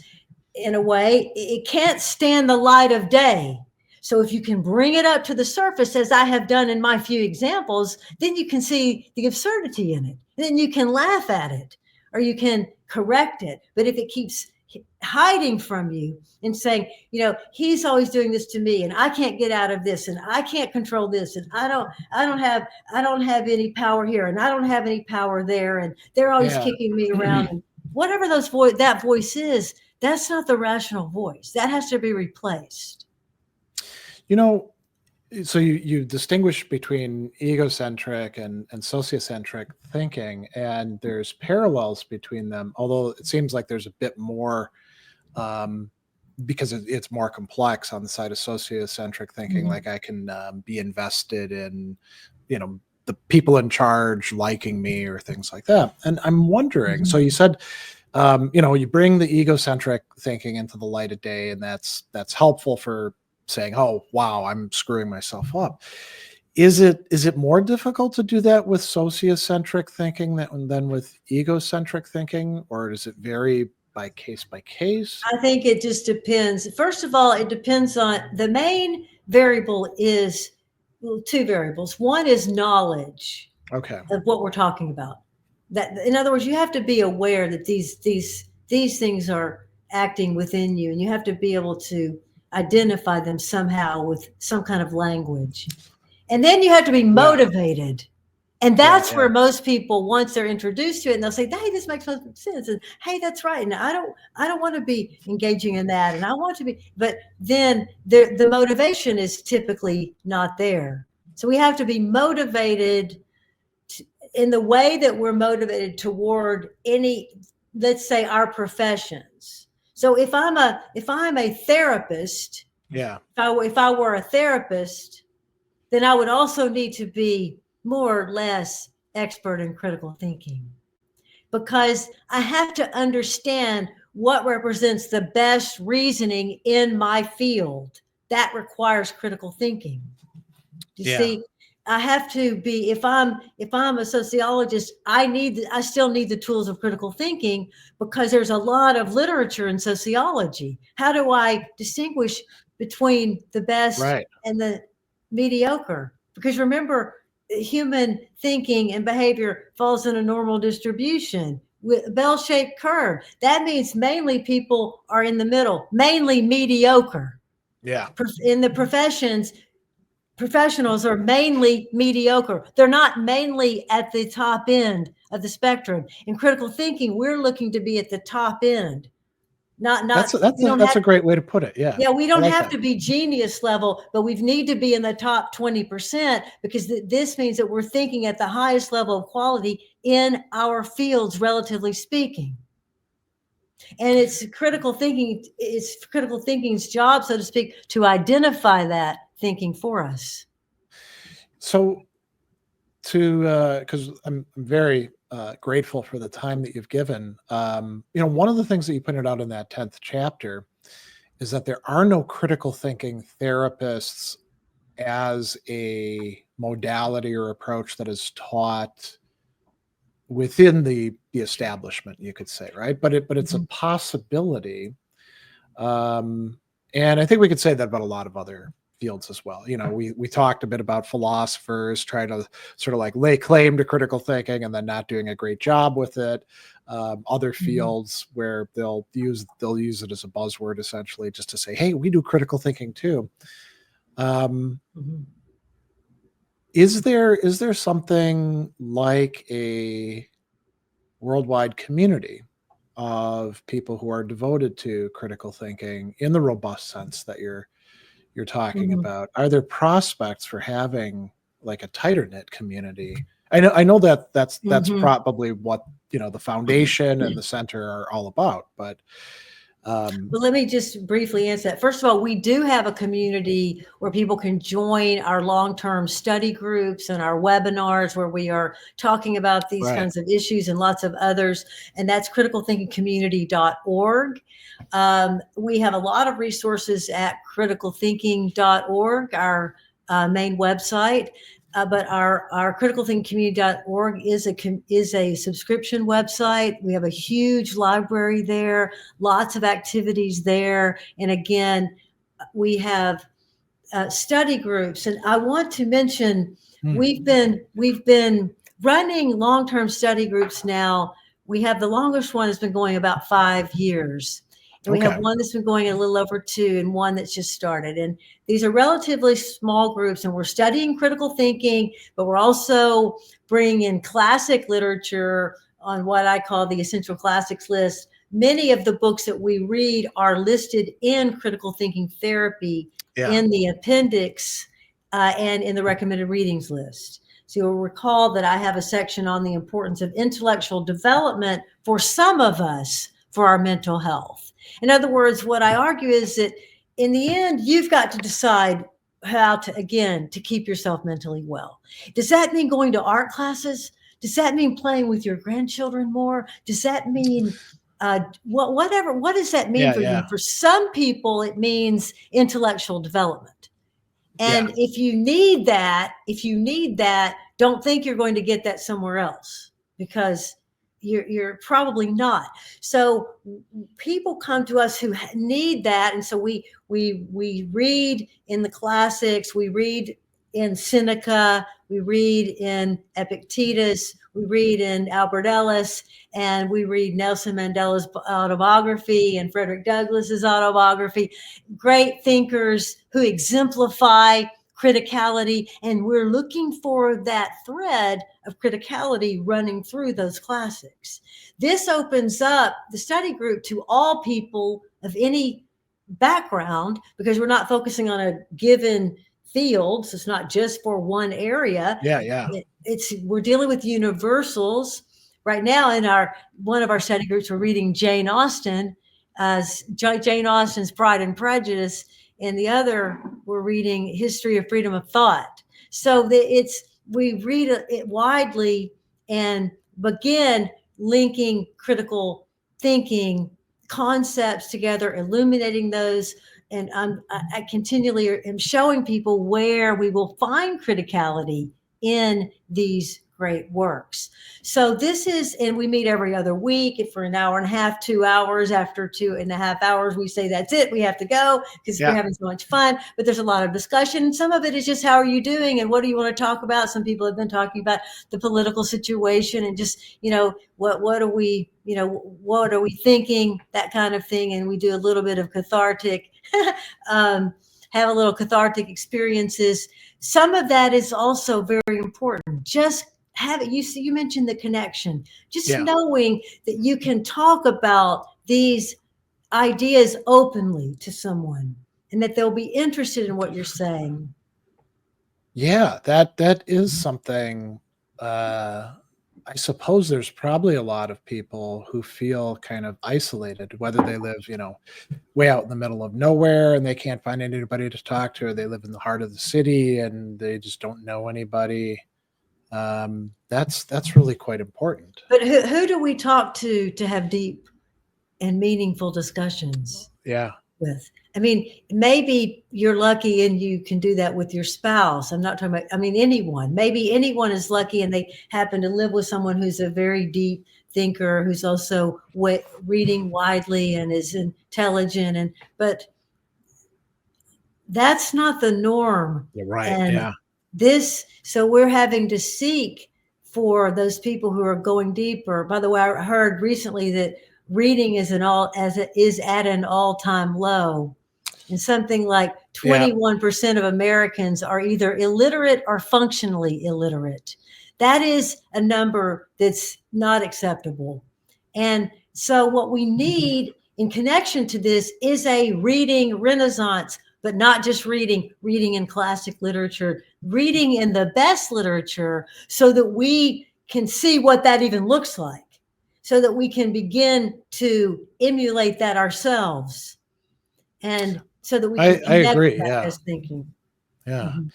[SPEAKER 2] In a way, it can't stand the light of day. So if you can bring it up to the surface, as I have done in my few examples, then you can see the absurdity in it. Then you can laugh at it, or you can correct it. But if it keeps hiding from you and saying, he's always doing this to me, and I can't get out of this, and I can't control this, and I don't have any power here, and I don't have any power there, and they're always kicking me around, and whatever that voice is, that's not the rational voice. That has to be replaced.
[SPEAKER 1] So you distinguish between egocentric and sociocentric thinking, and there's parallels between them, although it seems like there's a bit more, because it's more complex on the side of sociocentric thinking. Mm-hmm. Like I can be invested in, the people in charge liking me or things like that. And I'm wondering, mm-hmm. So you said, you bring the egocentric thinking into the light of day, and that's helpful for saying, oh, wow, I'm screwing myself up. Is it more difficult to do that with sociocentric thinking than with egocentric thinking, or does it vary by case?
[SPEAKER 2] I think it just depends. First of all, it depends on, the main variable is two variables. One is knowledge of what we're talking about. That, in other words, you have to be aware that these things are acting within you, and you have to be able to identify them somehow with some kind of language. And then you have to be motivated. Yeah. And that's where most people, once they're introduced to it, and they'll say, hey, this makes sense. And hey, that's right. And I don't want to be engaging in that. And I want to be, but then the motivation is typically not there. So we have to be motivated in the way that we're motivated toward let's say, our professions. So if I'm a therapist, if I were a therapist, then I would also need to be more or less expert in critical thinking, because I have to understand what represents the best reasoning in my field. That requires critical thinking. You see, I have to be, if I'm a sociologist, I still need the tools of critical thinking, because there's a lot of literature in sociology. How do I distinguish between the best
[SPEAKER 1] Right.
[SPEAKER 2] and the mediocre? Because remember, human thinking and behavior falls in a normal distribution with a bell-shaped curve. That means mainly people are in the middle, mainly mediocre.
[SPEAKER 1] Yeah.
[SPEAKER 2] In the professionals are mainly mediocre. They're not mainly at the top end of the spectrum. In critical thinking, we're looking to be at the top end.
[SPEAKER 1] That's a great way to put it. Yeah.
[SPEAKER 2] Yeah, we
[SPEAKER 1] I
[SPEAKER 2] don't
[SPEAKER 1] like
[SPEAKER 2] have
[SPEAKER 1] that.
[SPEAKER 2] to be genius level, but we need to be in the top 20%, because this means that we're thinking at the highest level of quality in our fields, relatively speaking. And it's critical thinking's job, so to speak, to identify that thinking for us.
[SPEAKER 1] So because I'm very grateful for the time that you've given. One of the things that you pointed out in that 10th chapter is that there are no critical thinking therapists as a modality or approach that is taught within the establishment, you could say, right? But it's a possibility. And I think we could say that about a lot of other fields as well. We talked a bit about philosophers trying to sort of like lay claim to critical thinking and then not doing a great job with it. Other fields where they'll use it as a buzzword, essentially, just to say, hey, we do critical thinking too. Is there something like a worldwide community of people who are devoted to critical thinking in the robust sense that you're talking about? Are there prospects for having like a tighter knit community? I know that's probably what the foundation and the center are all about, but
[SPEAKER 2] well, let me just briefly answer that. First of all, we do have a community where people can join our long-term study groups and our webinars where we are talking about these
[SPEAKER 1] right.
[SPEAKER 2] kinds of issues and lots of others. And that's criticalthinkingcommunity.org. We have a lot of resources at criticalthinking.org, our main website. But our criticalthinkingcommunity.org is a subscription website. We have a huge library there, lots of activities there. And again, we have study groups. And I want to mention, we've been running long-term study groups now. We have the longest one has been going about 5 years. And we have one that's been going a little over 2 and one that's just started. And these are relatively small groups, and we're studying critical thinking, but we're also bringing in classic literature on what I call the essential classics list. Many of the books that we read are listed in critical thinking therapy in the appendix and in the recommended readings list. So you'll recall that I have a section on the importance of intellectual development for some of us for our mental health. In other words, what I argue is that in the end, you've got to decide how to keep yourself mentally well. Does that mean going to art classes? Does that mean playing with your grandchildren more? Does that mean what does that mean for you? For some people, it means intellectual development. And if you need that, don't think you're going to get that somewhere else, because you're probably not. So people come to us who need that. And so we read in the classics, we read in Seneca, we read in Epictetus, we read in Albert Ellis, and we read Nelson Mandela's autobiography and Frederick Douglass's autobiography. Great thinkers who exemplify criticality, and we're looking for that thread of criticality running through those classics. This opens up the study group to all people of any background, because we're not focusing on a given field, so it's not just for one area. We're dealing with universals. Right now in one of our study groups, we're reading Jane Austen, Jane Austen's Pride and Prejudice. And the other, we're reading History of Freedom of Thought. So it's we read it widely and begin linking critical thinking concepts together, illuminating those. And I continually am showing people where we will find criticality in these great works. So this is, and we meet every other week for an hour and a half, 2 hours. After 2.5 hours, we say, that's it, we have to go because we're having so much fun. But there's a lot of discussion. Some of it is just, how are you doing? And what do you want to talk about? Some people have been talking about the political situation and just, what are we, what are we thinking? That kind of thing. And we do a little bit of cathartic, have a little cathartic experiences. Some of that is also very important. Just have it. You mentioned the connection, just knowing that you can talk about these ideas openly to someone and that they'll be interested in what you're saying.
[SPEAKER 1] Yeah, that is something. I suppose there's probably a lot of people who feel kind of isolated, whether they live, way out in the middle of nowhere and they can't find anybody to talk to, or they live in the heart of the city and they just don't know anybody. That's really quite important.
[SPEAKER 2] But who do we talk to have deep and meaningful discussions
[SPEAKER 1] Yeah.
[SPEAKER 2] with? I mean, maybe you're lucky and you can do that with your spouse. I'm not talking about, anyone. Maybe anyone is lucky and they happen to live with someone who's a very deep thinker, who's also reading widely and is intelligent. But that's not the norm.
[SPEAKER 1] You're right.
[SPEAKER 2] And so we're having to seek for those people who are going deeper. By the way, I heard recently that reading is at an all-time low. And something like 21% of Americans are either illiterate or functionally illiterate. That is a number that's not acceptable. And so what we need in connection to this is a reading renaissance, but not just reading in classic literature, reading in the best literature so that we can see what that even looks like, so that we can begin to emulate that ourselves. And so that we can connect with that best thinking.
[SPEAKER 1] Yeah. Mm-hmm.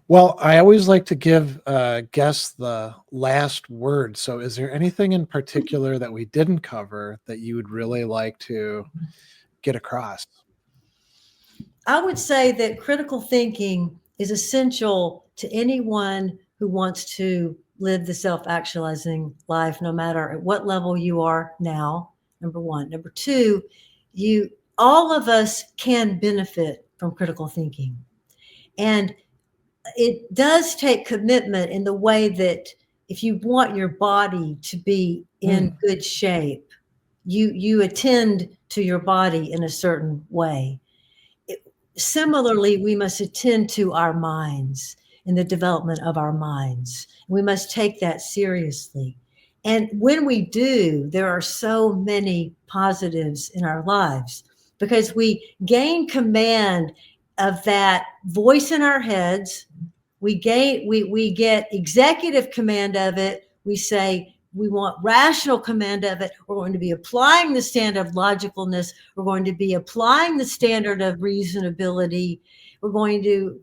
[SPEAKER 1] Well, I always like to give guests the last word. So is there anything in particular that we didn't cover that you would really like to get across?
[SPEAKER 2] I would say that critical thinking is essential to anyone who wants to live the self-actualizing life, no matter at what level you are now, number one. Number two, all of us can benefit from critical thinking. And it does take commitment in the way that if you want your body to be in good shape, you attend to your body in a certain way. Similarly, we must attend to our minds and the development of our minds. We must take that seriously. And when we do, there are so many positives in our lives because we gain command of that voice in our heads. We get executive command of it. We say we want rational command of it. We're going to be applying the standard of logicalness. We're going to be applying the standard of reasonability. We're going to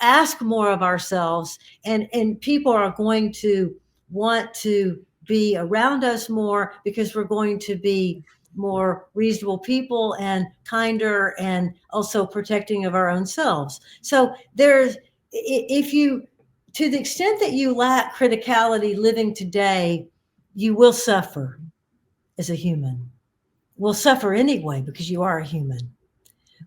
[SPEAKER 2] ask more of ourselves, and people are going to want to be around us more because we're going to be more reasonable people and kinder and also protecting of our own selves. So to the extent that you lack criticality living today, you will suffer as a human. Will suffer anyway because you are a human.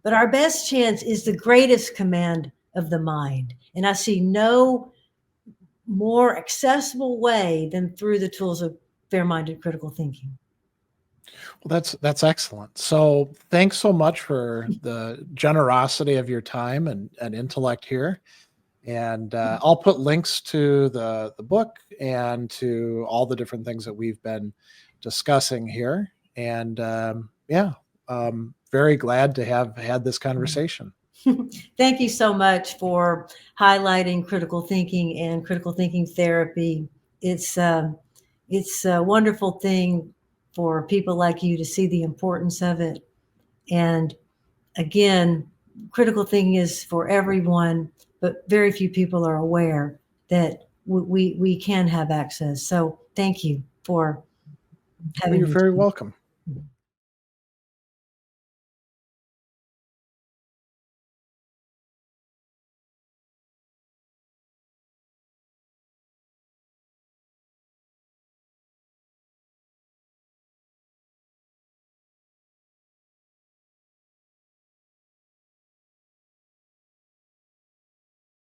[SPEAKER 2] But our best chance is the greatest command of the mind. And I see no more accessible way than through the tools of fair-minded critical thinking.
[SPEAKER 1] Well, that's excellent. So thanks so much for the generosity of your time and intellect here. And I'll put links to the book and to all the different things that we've been discussing here. And very glad to have had this conversation.
[SPEAKER 2] Thank you so much for highlighting critical thinking and critical thinking therapy. It's a wonderful thing for people like you to see the importance of it. And again, critical thinking is for everyone, but very few people are aware that we can have access. So thank you for
[SPEAKER 1] Well,
[SPEAKER 2] having
[SPEAKER 1] you're
[SPEAKER 2] me.
[SPEAKER 1] very welcome.